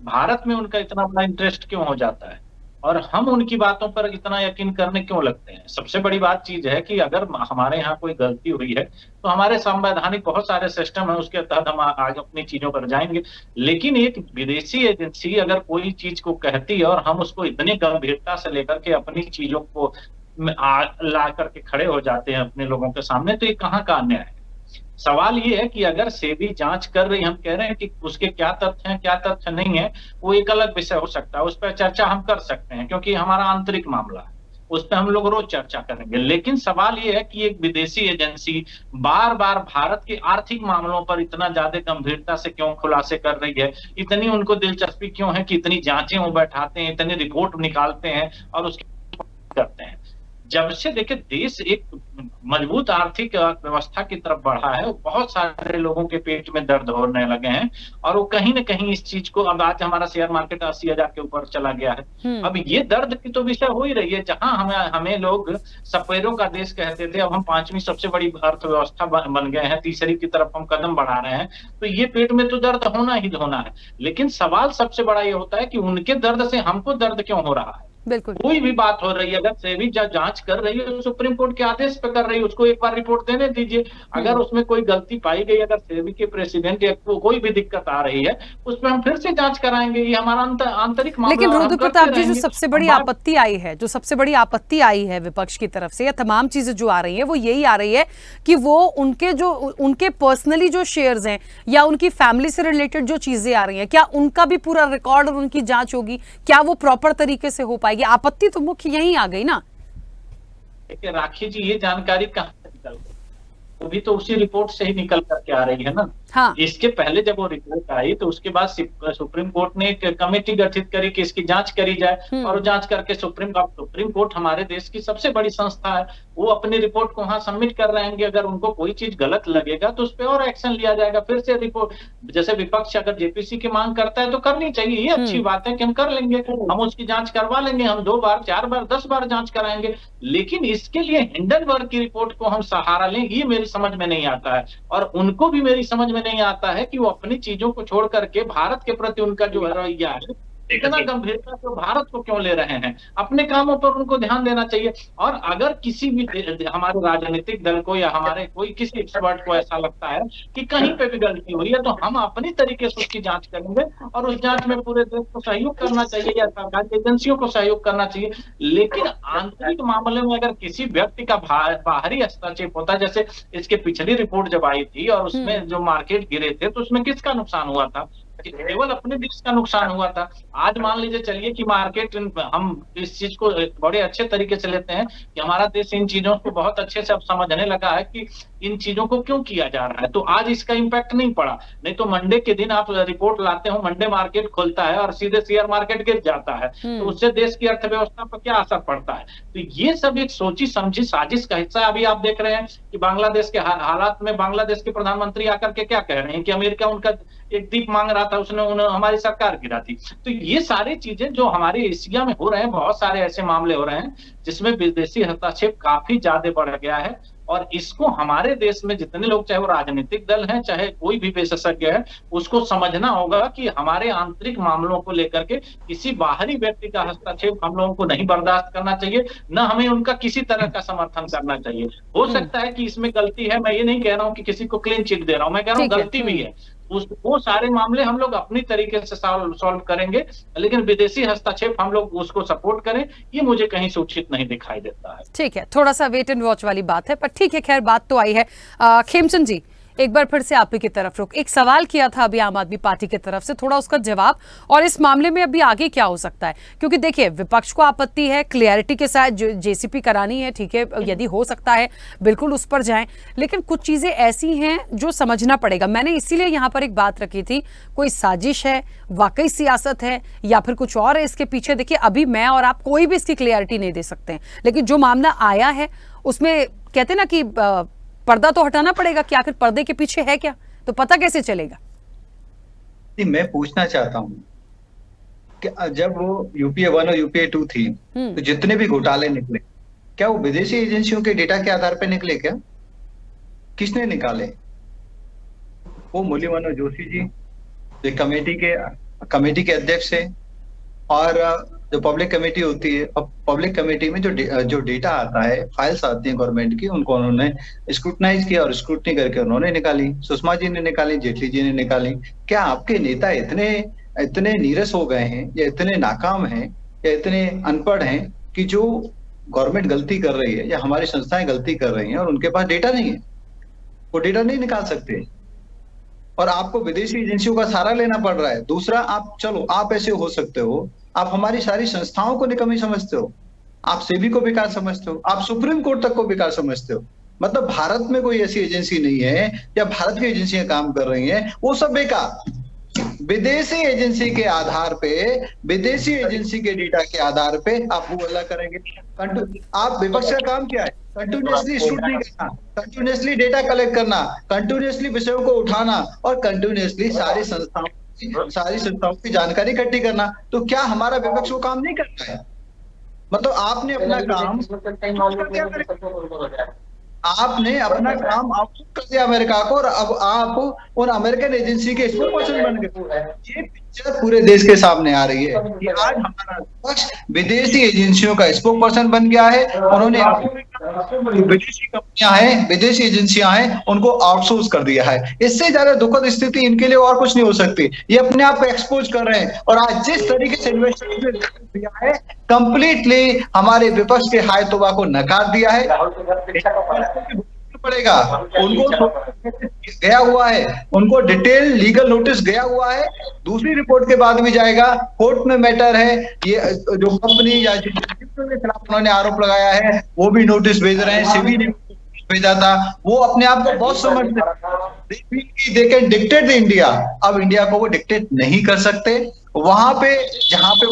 भारत में उनका इतना बड़ा इंटरेस्ट क्यों हो जाता है और हम उनकी बातों पर इतना यकीन करने क्यों लगते हैं? सबसे बड़ी बात चीज है कि अगर हमारे यहाँ कोई गलती हुई है तो हमारे संवैधानिक बहुत सारे सिस्टम है, उसके तहत हम आगे अपनी चीजों पर जाएंगे। लेकिन एक विदेशी एजेंसी अगर कोई चीज को कहती है और हम उसको इतनी गंभीरता से लेकर के अपनी चीजों को ला करके खड़े हो जाते हैं अपने लोगों के सामने, तो ये कहाँ का अन्याय है? सवाल ये है कि अगर सेबी जांच कर रही, हम कह रहे हैं कि उसके क्या तथ्य हैं क्या तथ्य नहीं है, वो एक अलग विषय हो सकता है, उस पर चर्चा हम कर सकते हैं क्योंकि हमारा आंतरिक मामला है, उस पर हम लोग रोज चर्चा करेंगे। लेकिन सवाल ये है कि एक विदेशी एजेंसी बार बार भारत के आर्थिक मामलों पर इतना ज्यादा गंभीरता से क्यों खुलासे कर रही है, इतनी उनको दिलचस्पी क्यों है कि इतनी जांचें वो बैठाते हैं, इतनी रिपोर्ट निकालते हैं और उसके करते हैं। जब से देखिए देश एक मजबूत आर्थिक व्यवस्था की तरफ बढ़ा है, बहुत सारे लोगों के पेट में दर्द होने लगे हैं और वो कहीं ना कहीं इस चीज को, अब आज हमारा शेयर मार्केट 80,000 के ऊपर चला गया है, अब ये दर्द की तो विषय हो ही रही है। जहां हमें लोग सपेरों का देश कहते थे, अब हम 5वीं सबसे बड़ी अर्थव्यवस्था बन गए हैं, तीसरी की तरफ हम कदम बढ़ा रहे हैं, तो ये पेट में तो दर्द होना ही होना है। लेकिन सवाल सबसे बड़ा ये होता है कि उनके दर्द से हमको दर्द क्यों हो रहा है? बिल्कुल, कोई भी बात हो रही है, अगर सेबी जांच कर रही है, सुप्रीम कोर्ट के आदेश पे कर रही है, उसको एक बार रिपोर्ट देने दीजिए। अगर उसमें कोई गलती पाई गई, अगर सेबी के प्रेसिडेंट या कोई भी दिक्कत आ रही है, उसमें हम फिर से जांच कराएंगे, ये हमारा आंतरिक मामला। लेकिन रुद्र प्रताप जी, जो सबसे बड़ी आपत्ति आई है, जो सबसे बड़ी आपत्ति आई है विपक्ष की तरफ से, या तमाम चीजें जो आ रही है वो यही आ रही है कि वो उनके पर्सनली जो शेयर्स हैं या उनकी फैमिली से रिलेटेड जो चीजें आ रही हैं, क्या उनका भी पूरा रिकॉर्ड और उनकी जांच होगी? क्या वो प्रॉपर तरीके से हो पाएगी? आपत्ति तो मुख्य यही आ गई ना। देखिए राखी जी, ये जानकारी कहाँ से निकल गई? अभी तो उसी रिपोर्ट से ही निकल करके आ रही है ना। हाँ। इसके पहले जब वो रिपोर्ट आई तो उसके बाद सुप्रीम कोर्ट ने एक कमेटी गठित करी कि इसकी जांच करी जाए और जांच करके सुप्रीम कोर्ट हमारे देश की सबसे बड़ी संस्था है, वो अपनी रिपोर्ट को वहां सबमिट कर रहेंगे। अगर उनको कोई चीज गलत लगेगा तो उस पर और एक्शन लिया जाएगा। फिर से रिपोर्ट, जैसे विपक्ष अगर जेपीसी की मांग करता है तो करनी चाहिए, ये अच्छी बात है कि हम कर लेंगे, हम उसकी जांच करवा लेंगे, हम 2 बार 4 बार 10 बार जांच कराएंगे। लेकिन इसके लिए हिंडनबर्ग की रिपोर्ट को हम सहारा लें, ये मेरी समझ में नहीं आता है। और उनको भी मेरी समझ में नहीं आता है कि वो अपनी चीजों को छोड़ करके भारत के प्रति उनका जो रवैया है, इतना गंभीरता से भारत को क्यों ले रहे हैं? अपने कामों पर उनको ध्यान देना चाहिए। और अगर किसी भी हमारे राजनीतिक दल को या हमारे कोई किसी एक्सपर्ट को ऐसा लगता है कि कहीं पे भी गलती हुई है, तो हम अपनी तरीके से उसकी जांच करेंगे और उस जांच में पूरे देश को सहयोग करना चाहिए या सरकारी एजेंसियों को सहयोग करना चाहिए। लेकिन आंतरिक मामले में अगर किसी व्यक्ति का बाहरी हस्तक्षेप होता है, जैसे इसके पिछली रिपोर्ट जब आई थी और उसमें जो मार्केट गिरे थे, तो उसमें किसका नुकसान हुआ था? केवल अपने देश का नुकसान हुआ था। आज मान लीजिए चलिए कि मार्केट, हम इस चीज को बड़े अच्छे तरीके से लेते हैं कि हमारा देश इन चीजों को बहुत अच्छे से अब समझने लगा है कि इन चीजों को क्यों किया जा रहा है। तो आज इसका इम्पैक्ट नहीं पड़ा, नहीं तो मंडे के दिन आप रिपोर्ट लाते हो, मंडे मार्केट खुलता है और सीधे शेयर मार्केट गिर जाता है, तो उससे देश की अर्थव्यवस्था पर क्या असर पड़ता है। तो ये सब एक सोची समझी साजिश का हिस्सा है। अभी आप देख रहे हैं कि बांग्लादेश के हालात में बांग्लादेश के प्रधानमंत्री आकर के क्या कह रहे हैं कि अमेरिका उनका एक द्वीप मांग रहा था, उसने हमारी सरकार गिरा थी। तो ये सारी चीजें जो हमारे एशिया में हो रहे हैं, बहुत सारे ऐसे मामले हो रहे हैं जिसमें विदेशी हस्तक्षेप काफी ज्यादा बढ़ गया है, और इसको हमारे देश में जितने लोग, चाहे वो राजनीतिक दल हैं, चाहे कोई भी विशेषज्ञ है, उसको समझना होगा कि हमारे आंतरिक मामलों को लेकर के किसी बाहरी व्यक्ति का हस्तक्षेप हम लोगों को नहीं बर्दाश्त करना चाहिए, न हमें उनका किसी तरह का समर्थन करना चाहिए। हो सकता है कि इसमें गलती है, मैं ये नहीं कह रहा हूँ कि किसी को क्लीन चिट दे रहा हूं, मैं कह रहा हूँ गलती भी है। वो सारे मामले हम लोग अपनी तरीके से सॉल्व करेंगे, लेकिन विदेशी हस्तक्षेप हम लोग उसको सपोर्ट करें, ये मुझे कहीं से उचित नहीं दिखाई देता है। ठीक है, थोड़ा सा वेट एंड वॉच वाली बात है, पर ठीक है, खैर बात तो आई है। खेमचंद जी, एक बार फिर से आप ही की तरफ रुख, एक सवाल किया था अभी आम आदमी पार्टी की तरफ से, थोड़ा उसका जवाब, और इस मामले में अभी आगे क्या हो सकता है, क्योंकि देखिए विपक्ष को आपत्ति है, क्लियरिटी के साथ जेसीपी करानी है, ठीक है, यदि हो सकता है बिल्कुल उस पर जाएं, लेकिन कुछ चीजें ऐसी हैं जो समझना पड़ेगा। मैंने इसीलिए यहाँ पर एक बात रखी थी, कोई साजिश है, वाकई सियासत है, या फिर कुछ और है इसके पीछे। देखिए अभी मैं और आप कोई भी इसकी क्लियरिटी नहीं दे सकते हैं, लेकिन जो मामला आया है उसमें कहते ना कि पर्दा तो हटाना पड़ेगा कि आखिर पर्दे के पीछे है क्या, तो पता कैसे चलेगा। मैं पूछना चाहता हूँ कि जब वो यूपीए 1 और यूपीए 2 थी, तो जितने भी घोटाले निकले, क्या वो विदेशी एजेंसियों के डेटा के आधार पर निकले? क्या किसने निकाले? वो मुरली मनोहर जोशी जी, जो कमेटी के अध्यक्ष है, और जो पब्लिक कमेटी होती है, अब पब्लिक कमेटी में जो डेटा आता है, फाइल्स आती हैं गवर्नमेंट की, उनको उन्होंने स्क्रूटनाइज किया और स्क्रूटनी करके उन्होंने निकाली। सुषमा जी ने निकाली, जेटली जी ने निकाली। क्या आपके नेता इतने नीरस हो गए हैं, या इतने नाकाम हैं, या इतने अनपढ़ हैं कि जो गवर्नमेंट गलती कर रही है या हमारी संस्थाएं गलती कर रही हैं और उनके पास डेटा नहीं है, वो डेटा नहीं निकाल सकते, और आपको विदेशी एजेंसियों का सहारा लेना पड़ रहा है। दूसरा, आप ऐसे हो सकते हो, आप हमारी सारी संस्थाओं को निकम्मी समझते हो, आप सेबी को बेकार समझते हो, आप सुप्रीम कोर्ट तक को बेकार समझते हो। मतलब भारत में कोई ऐसी एजेंसी नहीं है, या भारत की एजेंसियां काम कर रही हैं, वो सब बेकार। विदेशी एजेंसी के आधार पे, विदेशी एजेंसी के डेटा के आधार पे आप वो अल्लाह करेंगे। आप विपक्ष का काम क्या है? कंटिन्यूसली स्क्रूटनी करना, कंटिन्यूसली डेटा कलेक्ट करना, कंटिन्यूसली विषयों को उठाना, और कंटिन्यूसली सारी संस्थाओं की जानकारी इकट्ठी करना। तो क्या हमारा विपक्ष वो काम नहीं करता है? मतलब आपने अपना काम आउटसोर्स कर दिया अमेरिका को, और अब आप उन अमेरिकन एजेंसी के स्पोक्सपर्सन बन गए। ये पिक्चर पूरे देश के सामने आ रही है कि आज हमारा विपक्ष विदेशी एजेंसियों का स्पोक्सपर्सन बन गया है। उन्होंने विदेशी कंपनियां हैं, विदेशी एजेंसियां हैं, उनको आउटसोर्स कर दिया है। इससे ज्यादा दुखद स्थिति इनके लिए और कुछ नहीं हो सकती। ये अपने आप को एक्सपोज कर रहे हैं, और आज जिस तरीके से इन्वेस्टमेंट दिया है, कंप्लीटली हमारे विपक्ष के हाय तौबा को नकार दिया है। पड़ेगा उनको गया हुआ है, उनको डिटेल लीगल नोटिस गया हुआ है, दूसरी रिपोर्ट के बाद भी जाएगा, कोर्ट में मैटर है। ये जो कंपनी या जिनके खिलाफ उन्होंने आरोप लगाया है, वो भी नोटिस भेज रहे हैं, सेबी ने भेजा था। वो अपने आप को बहुत समझते हैं, they can dictate the India. अब इंडिया को वो डिक्टेट नहीं कर सकते। वहां पे जहां पे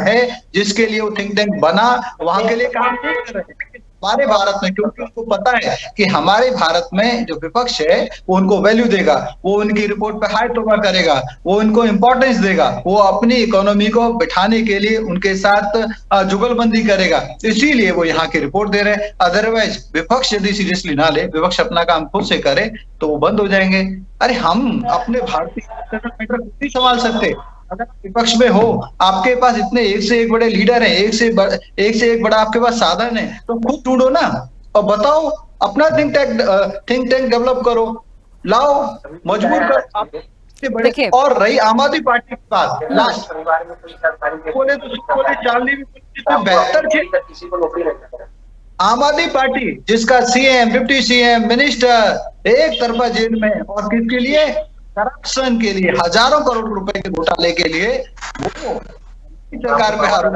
है, जिसके लिए वो थिंक टैंक बना, वहां के लिए काम नहीं कर रहे हैं हमारे भारत में, क्योंकि उनको पता है कि हमारे भारत में जो विपक्ष है वो उनको वैल्यू देगा, वो उनकी रिपोर्ट पे हाय तौबा करेगा, वो उनको इंपॉर्टेंस देगा, वो अपनी इकोनॉमी को बिठाने के लिए उनके साथ जुगलबंदी करेगा। इसीलिए वो यहाँ की रिपोर्ट दे रहे हैं। अदरवाइज विपक्ष यदि सीरियसली ना ले, विपक्ष अपना काम खुद से करे, तो वो बंद हो जाएंगे। अरे हम अपने भारतीय मैटर खुद नहीं संभाल सकते। अगर विपक्ष में हो, आपके पास इतने एक से एक बड़े लीडर हैं, एक से एक बड़ा आपके पास साधन है, तो खुद ढूंढो ना और बताओ, अपना थिंक टैंक डेवलप करो, लाओ, मजबूर करो। और रही आम आदमी पार्टी की बात, लास्ट बोले चालनी बेहतर थे। आम आदमी पार्टी जिसका सीएम, डिप्टी सीएम, मिनिस्टर एक तरफा जेल में, और किसके लिए? करप्शन के लिए, हजारों करोड़ रुपए के घोटाले के लिए वो सरकार पे आरोप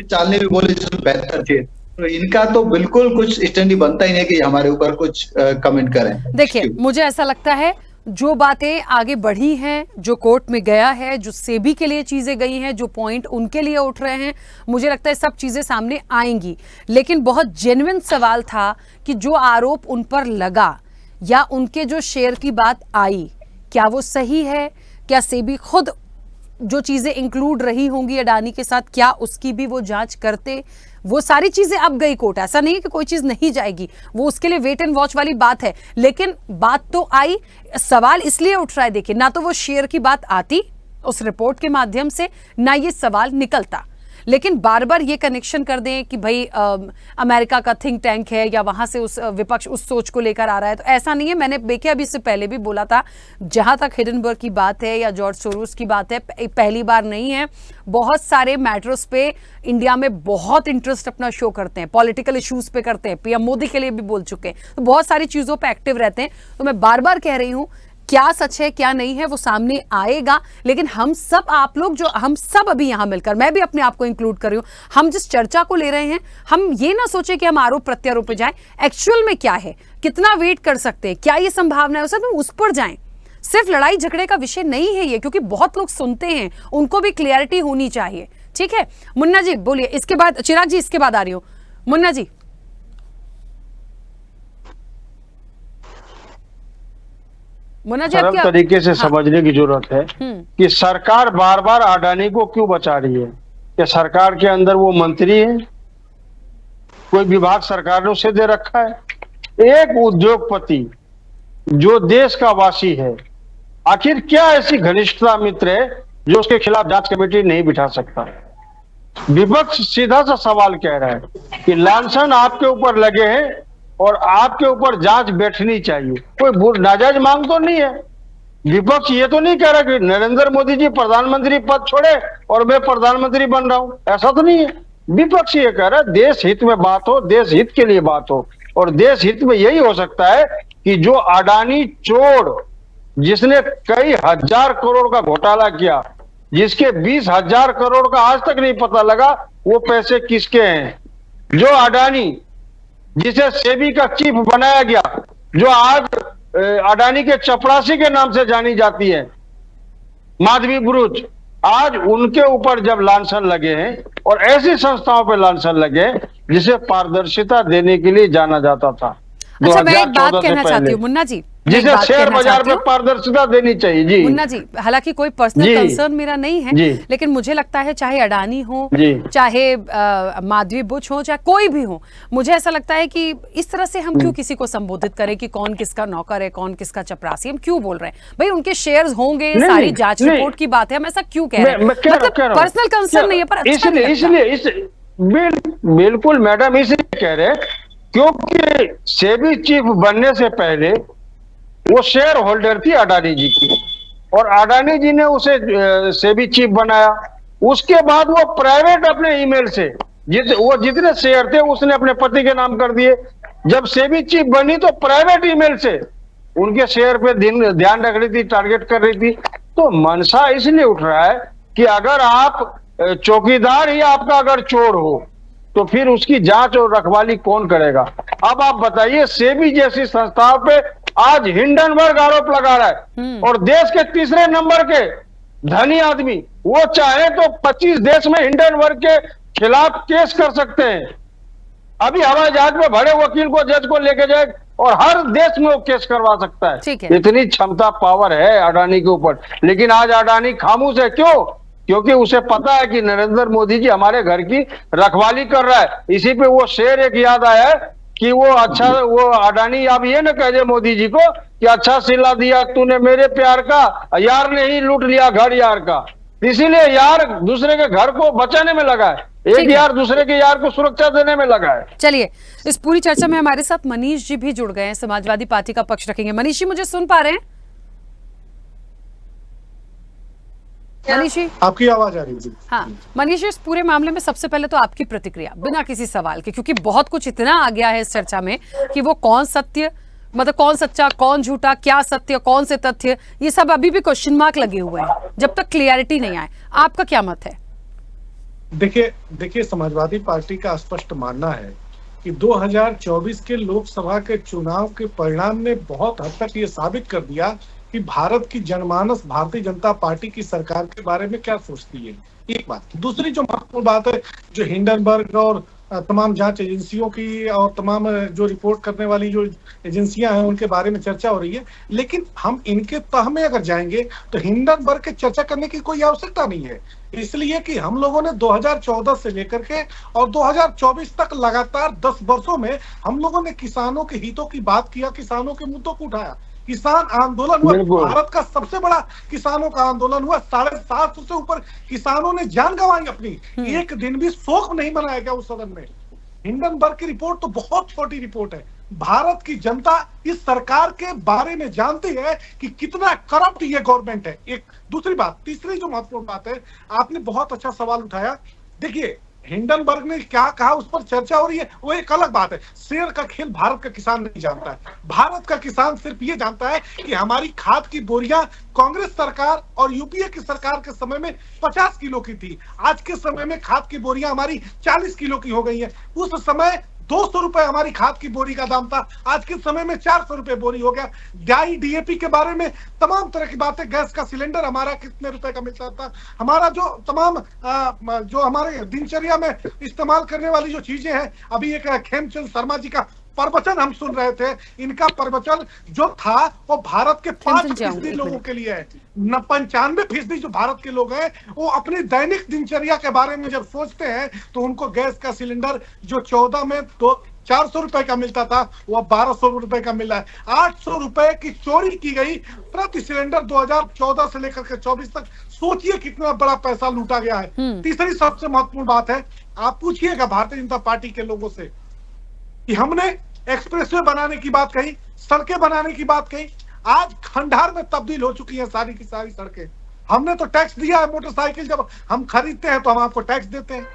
चालने भी बोले बेहतर थे। तो इनका तो बिल्कुल कुछ स्टैंड ही बनता ही नहीं कि हमारे ऊपर कुछ कमेंट करें। देखिए, मुझे ऐसा लगता है जो बातें आगे बढ़ी हैं, जो कोर्ट में गया है, जो सेबी के लिए चीजें गई हैं, जो पॉइंट उनके लिए उठ रहे हैं, मुझे लगता है सब चीजें सामने आएंगी। लेकिन बहुत जेन्युइन सवाल था कि जो आरोप उन पर लगा या उनके जो शेयर की बात आई, क्या वो सही है? क्या सेबी खुद जो चीजें इंक्लूड रही होंगी अडानी के साथ, क्या उसकी भी वो जांच करते? वो सारी चीजें अब गई कोर्ट, ऐसा नहीं है कि कोई चीज नहीं जाएगी, वो उसके लिए वेट एंड वॉच वाली बात है। लेकिन बात तो आई, सवाल इसलिए उठ रहा है, देखिए, ना तो वो शेयर की बात आती उस रिपोर्ट के माध्यम से, ना ये सवाल निकलता। लेकिन बार बार ये कनेक्शन कर दें कि भाई अमेरिका का थिंक टैंक है या वहां से उस विपक्ष उस सोच को लेकर आ रहा है, तो ऐसा नहीं है। मैंने देखिए अभी इससे पहले भी बोला था, जहां तक हिडनबर्ग की बात है या जॉर्ज सोरोस की बात है, पहली बार नहीं है। बहुत सारे मैटर्स पे इंडिया में बहुत इंटरेस्ट अपना शो करते हैं, पॉलिटिकल इश्यूज पे करते हैं, पीएम मोदी के लिए भी बोल चुके हैं, तो बहुत सारी चीजों पे एक्टिव रहते हैं। तो मैं बार बार कह रही हूं, क्या सच है क्या नहीं है वो सामने आएगा। लेकिन हम सब, आप लोग जो, हम सब अभी यहां मिलकर, मैं भी अपने आप को इंक्लूड कर रही हूं, हम जिस चर्चा को ले रहे हैं, हम ये ना सोचे कि हम आरोप प्रत्यारोप पे जाएं, एक्चुअल में क्या है, कितना वेट कर सकते हैं, क्या ये संभावना है, उस पर जाएं। सिर्फ लड़ाई झगड़े का विषय नहीं है ये, क्योंकि बहुत लोग सुनते हैं, उनको भी क्लियरिटी होनी चाहिए। ठीक है मुन्ना जी, बोलिए। इसके बाद चिराग जी, इसके बाद आ रही हूं। मुन्ना जी, सरल तरीके से समझने की जरूरत है कि सरकार बार बार अडानी को क्यों बचा रही है। क्या सरकार के अंदर वो मंत्री है, कोई विभाग सरकार ने उसे दे रखा है? एक उद्योगपति जो देश का वासी है, आखिर क्या ऐसी घनिष्ठता मित्र है जो उसके खिलाफ जांच कमेटी नहीं बिठा सकता? विपक्ष सीधा सा सवाल कह रहा है कि लांछन आपके ऊपर लगे हैं और आपके ऊपर जांच बैठनी चाहिए। कोई नाजायज मांग तो नहीं है। विपक्ष ये तो नहीं कह रहा कि नरेंद्र मोदी जी प्रधानमंत्री पद छोड़े और मैं प्रधानमंत्री बन रहा हूं, ऐसा तो नहीं है। विपक्ष ये कह रहा है देश हित में बात हो, देश हित के लिए बात हो, और देश हित में यही हो सकता है कि जो अडानी चोर, जिसने कई हजार करोड़ का घोटाला किया, जिसके 20,000 करोड़ का आज तक नहीं पता लगा वो पैसे किसके हैं, जो अडानी जिसे सेबी का चीफ बनाया गया, जो आज अडानी के चपरासी के नाम से जानी जाती है, माधवी बुरुज, आज उनके ऊपर जब लांछन लगे हैं और ऐसी संस्थाओं पर लांछन लगे जिसे पारदर्शिता देने के लिए जाना जाता था। अच्छा, मैं एक बात कहना चाहती हूँ मुन्ना जी, जिसे शेयर बाजार में पारदर्शिता देनी चाहिए। जी मुन्ना जी, हालांकि कोई पर्सनल कंसर्न मेरा नहीं है, लेकिन मुझे लगता है चाहे अडानी हो, चाहे माधवी बुच हो, चाहे कोई भी हो, मुझे ऐसा लगता है कि इस तरह से हम क्यों किसी को संबोधित करें कि कौन किसका नौकर है, कौन किसका चपरासी, हम क्यों बोल रहे हैं? भाई उनके शेयर्स होंगे, सारी जांच रिपोर्ट की बात है, हम ऐसा क्यों कह रहे हैं? मतलब पर्सनल कंसर्न नहीं है, पर इसलिए बिल्कुल मैडम, इसलिए कह रहे हैं क्योंकि सेबी चीफ बनने से पहले वो शेयर होल्डर थी अडानी जी की, और अडानी जी ने उसे सेबी चीफ बनाया। उसके बाद वो प्राइवेट अपने ईमेल से वो जितने शेयर थे उसने अपने पति के नाम कर दिए। जब सेबी चीफ बनी तो प्राइवेट ईमेल से उनके शेयर पे ध्यान रख रही थी, टारगेट कर रही थी। तो मनसा इसलिए उठ रहा है कि अगर आप चौकीदार ही आपका अगर चोर हो तो फिर उसकी जांच और रखवाली कौन करेगा? अब आप बताइए, सेबी जैसी संस्थाओं पे आज हिंडनबर्ग आरोप लगा रहा है, और देश के तीसरे नंबर के धनी आदमी, वो चाहे तो 25 देश में हिंडनबर्ग के खिलाफ केस कर सकते हैं। अभी हवाई जहाज में भरे वकील को, जज को लेके जाए और हर देश में वो केस करवा सकता है। इतनी क्षमता, पावर है अडानी के ऊपर। लेकिन आज अडानी खामोश है। क्यों? क्योंकि उसे पता है कि नरेंद्र मोदी जी हमारे घर की रखवाली कर रहा है। इसी पे वो शेर एक याद आया है कि वो अडानी अब ये न कह दे मोदी जी को कि अच्छा सिला दिया तूने मेरे प्यार का, यार ने ही लूट लिया घर यार का। इसीलिए यार दूसरे के घर को बचाने में लगा है, एक यार दूसरे के यार को सुरक्षा देने में लगा है। चलिए, इस पूरी चर्चा में हमारे साथ मनीष जी भी जुड़ गए हैं, समाजवादी पार्टी का पक्ष रखेंगे। मनीष जी, मुझे सुन पा रहे हैं? मनीष जी, आपकी आवाज आ रही है? हाँ मनीष जी, इस पूरे मामले में सबसे पहले तो आपकी प्रतिक्रिया बिना किसी सवाल के, क्योंकि बहुत कुछ इतना आ गया है इस चर्चा में कि वो कौन सत्य, मतलब कौन सच्चा, कौन झूठा, क्या सत्य, कौन से तथ्य, ये सब अभी भी क्वेश्चन मार्क लगे हुए हैं जब तक क्लियरिटी नहीं आए। आपका क्या मत है? देखिए, समाजवादी पार्टी का स्पष्ट मानना है कि 2024 के लोकसभा के चुनाव के परिणाम ने बहुत हद तक ये साबित कर दिया कि भारत की जनमानस भारतीय जनता पार्टी की सरकार के बारे में क्या सोचती है। एक बात। दूसरी जो महत्वपूर्ण बात है, जो हिंडनबर्ग और तमाम जांच एजेंसियों की और तमाम जो रिपोर्ट करने वाली जो एजेंसियां हैं उनके बारे में चर्चा हो रही है, लेकिन हम इनके तह में अगर जाएंगे तो हिंडनबर्ग की चर्चा करने की कोई आवश्यकता नहीं है, इसलिए कि हम लोगों ने 2014 से लेकर के और 2024 तक लगातार 10 वर्षों में हम लोगों ने किसानों के हितों की बात किया, किसानों के मुद्दों को उठाया। किसान आंदोलन हुआ, भारत का सबसे बड़ा किसानों का आंदोलन हुआ, 750 से ऊपर किसानों ने जान गंवाई अपनी, एक दिन भी शोक नहीं मनाया गया उस सदन में। हिंडनबर्ग की रिपोर्ट तो बहुत छोटी रिपोर्ट है। भारत की जनता इस सरकार के बारे में जानती है कि कितना करप्ट ये गवर्नमेंट है। एक दूसरी बात, तीसरी जो महत्वपूर्ण बात है, आपने बहुत अच्छा सवाल उठाया। देखिए हिंडनबर्ग ने क्या कहा उस पर चर्चा हो रही है, वो एक अलग बात है। शेर का खेल भारत का किसान नहीं जानता है। भारत का किसान सिर्फ ये जानता है कि हमारी खाद की बोरियां कांग्रेस सरकार और यूपीए की सरकार के समय में 50 किलो की थी, आज के समय में खाद की बोरियां हमारी 40 किलो की हो गई है। उस समय 200 रुपए हमारी खाद की बोरी का दाम था, आज के समय में 400 रुपए बोरी हो गया। डाई डीएपी के बारे में तमाम तरह की बातें, गैस का सिलेंडर हमारा कितने रुपए का मिलता था, हमारा जो तमाम जो हमारे दिनचर्या में इस्तेमाल करने वाली जो चीजें हैं। अभी एक खेमचंद शर्मा जी का प्रवचन हम सुन रहे थे, इनका प्रवचन जो था वो भारत के 5% लोगों के लिए है। 95% जो भारत के लोग हैं वो अपनी दैनिक दिनचर्या के बारे में जब सोचते हैं तो उनको गैस का सिलेंडर जो 14 में 400 रुपए का मिलता था वो 1200 रुपए का मिला है। 800 रुपए की चोरी की गई प्रति सिलेंडर 2014 से लेकर के 24 तक। सोचिए कितना बड़ा पैसा लूटा गया है। तीसरी सबसे महत्वपूर्ण बात है, आप पूछिएगा भारतीय जनता पार्टी के लोगों से कि हमने एक्सप्रेसवे बनाने की बात कही, सड़कें बनाने की बात कही, आज खंडहर में तब्दील हो चुकी है सारी की सारी सड़कें। हमने तो टैक्स दिया है, मोटरसाइकिल जब हम खरीदते हैं तो हम आपको टैक्स देते हैं,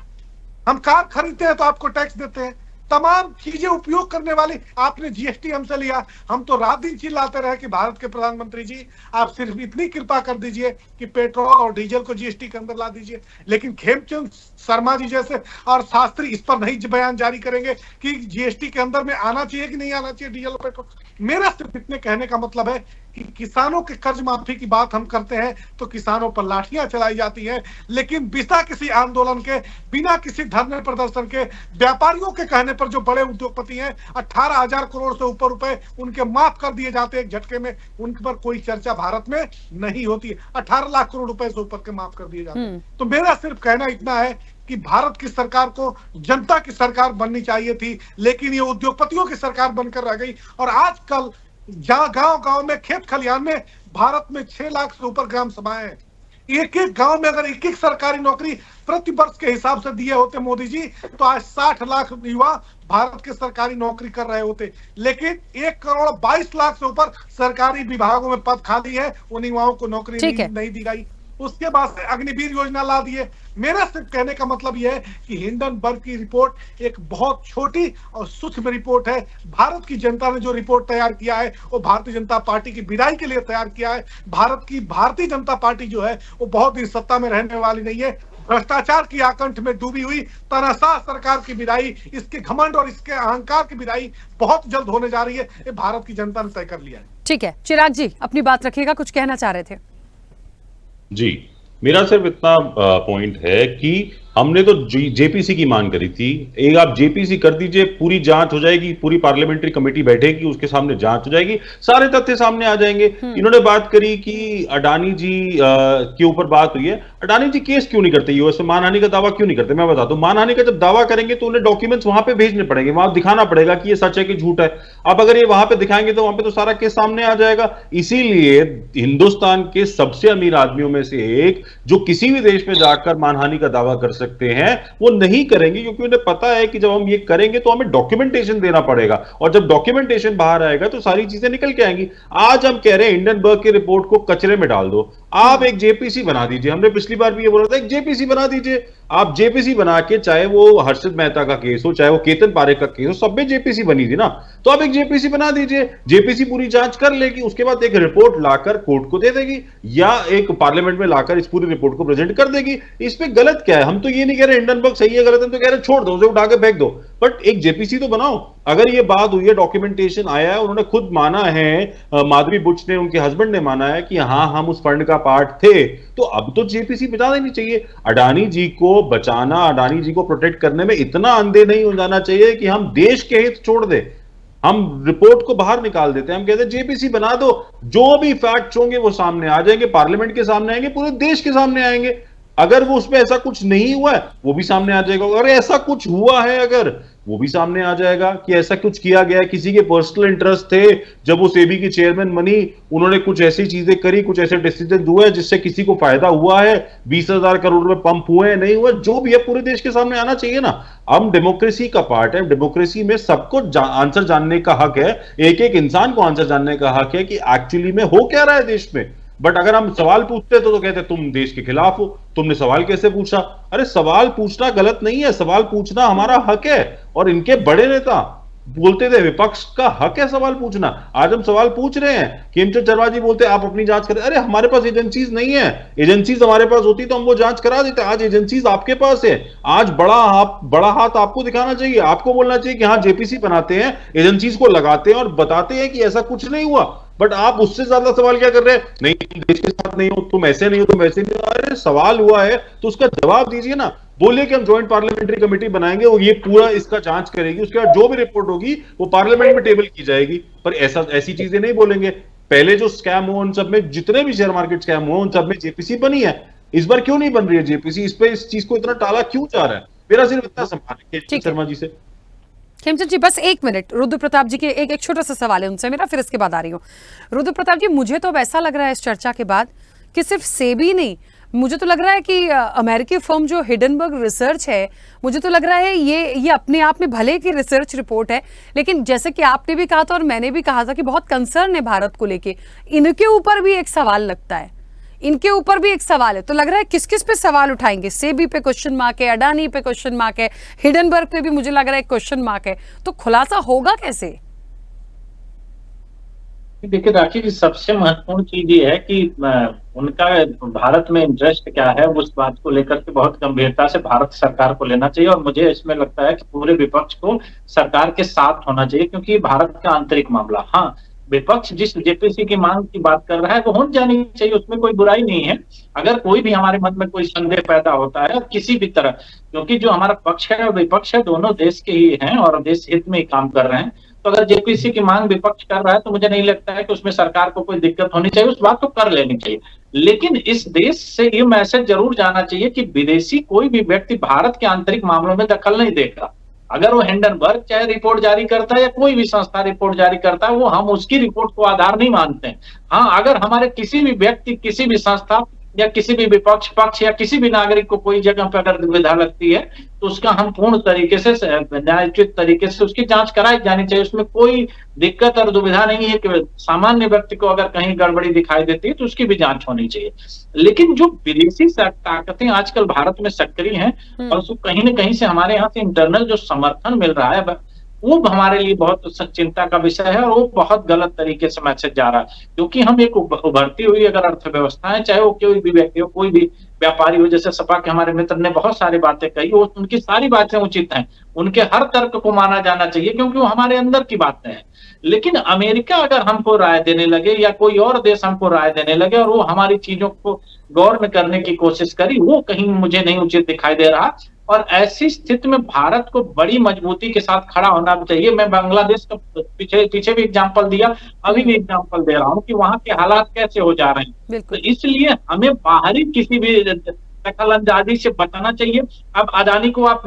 हम कार खरीदते हैं तो आपको टैक्स देते हैं, तमाम चीजें उपयोग करने वाली आपने जीएसटी हमसे लिया। हम तो रात दिन चिल्लाते रहे कि भारत के प्रधानमंत्री जी आप सिर्फ इतनी कृपा कर दीजिए कि पेट्रोल और डीजल को जीएसटी के अंदर ला दीजिए, लेकिन खेमचंद शर्मा जी जैसे और शास्त्री इस पर नहीं बयान जारी करेंगे कि जीएसटी के अंदर में आना चाहिए कि नहीं आना चाहिए डीजल और पेट्रोल। मेरा सिर्फ इतने कहने का मतलब है कि किसानों के कर्ज माफी की बात हम करते हैं तो किसानों पर लाठियां चलाई जाती हैं, लेकिन बिना किसी आंदोलन के, बिना किसी धरने प्रदर्शन के, व्यापारियों के कहने पर जो बड़े उद्योगपति हैं 18,000 करोड़ से ऊपर रुपए उनके माफ कर दिए जाते हैं एक झटके में, उन पर कोई चर्चा भारत में नहीं होती है। 18 लाख करोड़ रुपए से ऊपर के माफ कर दिए जाते हैं। तो मेरा सिर्फ कहना इतना है कि भारत की सरकार को जनता की सरकार बननी चाहिए थी, लेकिन ये उद्योगपतियों की सरकार बनकर रह गई। और आजकल जहां गांव-गांव में, खेत खलिहान में भारत में 6 लाख से ऊपर ग्राम सभाएं हैं। एक एक गांव में अगर एक एक सरकारी नौकरी प्रति वर्ष के हिसाब से दिए होते मोदी जी तो आज 60 लाख युवा भारत के सरकारी नौकरी कर रहे होते, लेकिन 1,22,00,000 से ऊपर सरकारी विभागों में पद खाली है, उन युवाओं को नौकरी नहीं दी गई। उसके बाद से अग्निवीर योजना ला दिए। मेरा सिर्फ कहने का मतलब यह है कि हिंडनबर्ग की रिपोर्ट एक बहुत छोटी और सूक्ष्म रिपोर्ट है। भारत की जनता ने जो रिपोर्ट तैयार किया है वो भारतीय जनता पार्टी की विदाई के लिए तैयार किया है। भारतीय जनता पार्टी जो है वो बहुत दिन सत्ता में रहने वाली नहीं है। भ्रष्टाचार की आकंठ में डूबी हुई तानाशाह सरकार की विदाई, इसके घमंड और इसके अहंकार की विदाई बहुत जल्द होने जा रही है। ये भारत की जनता ने तय कर लिया है। ठीक है, चिराग जी अपनी बात रखिएगा, कुछ कहना चाह रहे थे। जी, मेरा सिर्फ इतना पॉइंट है कि हमने तो जेपीसी की मांग करी थी। एक आप जेपीसी कर दीजिए, पूरी जांच हो जाएगी, पूरी पार्लियामेंट्री कमेटी बैठेगी, उसके सामने जांच हो जाएगी, सारे तथ्य सामने आ जाएंगे। इन्होंने बात करी कि अडानी जी के ऊपर बात हुई है। अडानी जी केस क्यों नहीं करते, यूएस में मानहानि का दावा क्यों नहीं करते? मैं बता दूं, मानहानि का जब दावा करेंगे तो उन्हें डॉक्यूमेंट्स वहां पे भेजने पड़ेंगे, वहां दिखाना पड़ेगा कि ये सच है कि झूठ है। अब अगर ये वहां पे दिखाएंगे तो वहां पे तो सारा केस सामने आ जाएगा। इसीलिए हिंदुस्तान के सबसे अमीर आदमियों में से एक, जो किसी भी देश में जाकर मानहानि का दावा कर सकते हैं, वो नहीं करेंगे, क्योंकि उन्हें पता है कि जब हम ये करेंगे तो हमें डॉक्यूमेंटेशन देना पड़ेगा, और जब डॉक्यूमेंटेशन बाहर आएगा तो सारी चीजें निकल के आएंगी। आज हम कह रहे हैं हिंडनबर्ग की रिपोर्ट को कचरे में डाल दो, आप एक जेपीसी बना दीजिए। हमने पिछली बार भी ये बोला था, एक जेपीसी बना दीजिए, आप जेपीसी बना के, चाहे वो हर्षित मेहता का केस हो, चाहे वो केतन पारेख का केस हो, सब में जेपीसी बनी थी ना, तो आप एक जेपीसी बना दीजिए, जेपीसी पूरी जांच कर लेगी, उसके बाद एक रिपोर्ट लाकर कोर्ट को दे देगी या एक पार्लियामेंट में लाकर इस पूरी रिपोर्ट को प्रेजेंट कर देगी। इसमें गलत क्या है? हम तो ये नहीं कह रहे हिंडनबर्ग सही है गलत है, तो कह रहे छोड़ दो, उसे उठा के फेंक दो, बट एक जेपीसी तो बनाओ। अगर ये बात हुई है, डॉक्यूमेंटेशन आया है, उन्होंने खुद माना है, माधवी बुच ने, उनके हस्बैंड ने माना है कि हाँ हम उस फंड का पार्ट थे, तो अब तो जेपीसी बता देनी चाहिए। अडानी जी को बचाना, अडानी जी को प्रोटेक्ट करने में इतना अंधे नहीं हो जाना चाहिए कि हम देश के हित छोड़ दे, हम रिपोर्ट को बाहर निकाल देते हैं, हम कहते हैं जेपीसी बना दो, जो भी फैक्ट्स होंगे वो सामने आ जाएंगे, पार्लियामेंट के सामने आएंगे, पूरे देश के सामने आएंगे। अगर वो उसमें ऐसा कुछ नहीं हुआ है वो भी सामने आ जाएगा, और ऐसा कुछ हुआ है अगर वो भी सामने आ जाएगा कि ऐसा कुछ किया गया है, किसी के पर्सनल इंटरेस्ट थे, जब वो सेबी की चेयरमैन बनी उन्होंने कुछ ऐसी चीजें करी, कुछ ऐसे डिसीजन हुए जिससे किसी को फायदा हुआ है, 20,000 करोड़ रुपए पंप हुए हैं, नहीं हुए, जो भी है पूरे देश के सामने आना चाहिए ना। हम डेमोक्रेसी का पार्ट है, डेमोक्रेसी में सबको आंसर जानने का हक है, एक एक इंसान को आंसर जानने का हक है कि एक्चुअली में हो क्या रहा है देश में। बट अगर हम सवाल पूछते तो कहते तुम देश के खिलाफ हो, तुमने सवाल कैसे पूछा? अरे सवाल पूछना गलत नहीं है, सवाल पूछना हमारा हक है, और इनके बड़े नेता बोलते थे विपक्ष का हक है सवाल पूछना। आज हम सवाल पूछ रहे हैं। खेमचंद शर्मा जी बोलते आप अपनी जांच करें, अरे हमारे पास एजेंसीज नहीं है, एजेंसीज हमारे पास होती तो हम वो जांच करा देते। आज एजेंसीज आपके पास है, आज बड़ा हाथ आपको दिखाना चाहिए, आपको बोलना चाहिए कि हाँ जेपीसी बनाते हैं, एजेंसीज को लगाते हैं और बताते हैं कि ऐसा कुछ नहीं हुआ। बट आप उससे ज्यादा सवाल क्या कर रहे हैं? नहीं तुम देश के साथ नहीं हो, तुम ऐसे नहीं हो, तुम ऐसे नहीं हो। अरे सवाल हुआ है तो उसका जवाब दीजिए ना। बोलिए कि हम ज्वाइंट पार्लियामेंट्री कमेटी बनाएंगे और ये पूरा इसका जांच करेगी, उसके बाद जो भी रिपोर्ट होगी वो पार्लियामेंट में टेबल की जाएगी। पर ऐसी चीजें नहीं बोलेंगे। पहले जो स्कैम हो उन सब में, जितने भी शेयर मार्केट स्कैम हो उन सब में जेपीसी बनी है, इस बार क्यों नहीं बन रही है जेपीसी? इस चीज को इतना टाला क्यों जा रहा है? मेरा सिर्फ इतना सवाल है शर्मा जी से। खेमचंद जी बस एक मिनट, रुद्र प्रताप जी के एक छोटा सा सवाल है उनसे मेरा, फिर इसके बाद आ रही हूँ। रुद्र प्रताप जी, मुझे तो अब ऐसा लग रहा है इस चर्चा के बाद कि सिर्फ सेबी नहीं, मुझे तो लग रहा है कि अमेरिकी फर्म जो हिडनबर्ग रिसर्च है, मुझे तो लग रहा है ये अपने आप में भले की रिसर्च रिपोर्ट है, लेकिन जैसे कि आपने भी कहा था और मैंने भी कहा था कि बहुत कंसर्न है भारत को लेके, इनके ऊपर भी एक सवाल लगता है, इनके ऊपर भी एक सवाल है। तो लग रहा है किस किस पे सवाल उठाएंगे? सेबी पे क्वेश्चन मार्क है, अडानी पे क्वेश्चन मार्क है, हिडनबर्ग पे भी मुझे लग रहा है क्वेश्चन मार्क है, तो खुलासा होगा कैसे? देखिए राखी जी, सबसे महत्वपूर्ण चीज ये है कि उनका भारत में इंटरेस्ट क्या है, उस बात को लेकर के बहुत गंभीरता से भारत सरकार को लेना चाहिए। और मुझे इसमें लगता है कि पूरे विपक्ष को सरकार के साथ होना चाहिए, क्योंकि ये भारत का आंतरिक मामला। हाँ, विपक्ष जिस जेपीसी की मांग की बात कर रहा है वो हो जानी चाहिए, उसमें कोई बुराई नहीं है। अगर कोई भी हमारे मन में कोई संदेह पैदा होता है किसी भी तरह, क्योंकि जो हमारा पक्ष है और विपक्ष है दोनों देश के ही हैं और देश हित में ही काम कर रहे हैं, तो अगर जेपीसी की मांग विपक्ष कर रहा है तो मुझे नहीं लगता है कि उसमें सरकार को कोई दिक्कत होनी चाहिए, उस बात को कर लेनी चाहिए। लेकिन इस देश से ये मैसेज जरूर जाना चाहिए कि विदेशी कोई भी व्यक्ति भारत के आंतरिक मामलों में दखल नहीं देगा। अगर वो हिंडनबर्ग चाहे रिपोर्ट जारी करता है या कोई भी संस्था रिपोर्ट जारी करता है, वो हम उसकी रिपोर्ट को आधार नहीं मानते हैं। हाँ, अगर हमारे किसी भी व्यक्ति, किसी भी संस्था या किसी भी विपक्ष पक्ष या किसी भी नागरिक को कोई जगह पर अगर दुविधा लगती है तो उसका हम पूर्ण तरीके से, न्यायोचित तरीके से उसकी जांच कराई जानी चाहिए। उसमें कोई दिक्कत और दुविधा नहीं है कि सामान्य व्यक्ति को अगर कहीं गड़बड़ी दिखाई देती है तो उसकी भी जांच होनी चाहिए। लेकिन जो विदेशी ताकतें आजकल भारत में सक्रिय हैं और उसको कहीं ना कहीं से हमारे यहाँ से इंटरनल जो समर्थन मिल रहा है वो हमारे लिए बहुत चिंता का विषय है और वो बहुत गलत तरीके से मैसेज जा रहा है। क्योंकि हम एक उभरती हुई अगर अर्थव्यवस्था है, चाहे वो कोई भी व्यक्ति हो, कोई भी व्यापारी हो, जैसे सपा के हमारे मित्र ने बहुत सारी बातें कही, वो उनकी सारी बातें उचित हैं, उनके हर तर्क को माना जाना चाहिए क्योंकि वो हमारे अंदर की बातें हैं। लेकिन अमेरिका अगर हमको राय देने लगे या कोई और देश हमको राय देने लगे और वो हमारी चीजों को गौर में करने की कोशिश करी, वो कहीं मुझे नहीं उचित दिखाई दे रहा। और ऐसी स्थिति में भारत को बड़ी मजबूती के साथ खड़ा होना चाहिए। मैं बांग्लादेश का पीछे भी एग्जांपल दिया, अभी भी एग्जांपल दे रहा हूँ कि वहां के हालात कैसे हो जा रहे हैं। तो इसलिए हमें बाहरी किसी भी दखल अंदाजी से बचाना चाहिए। अब अडानी को आप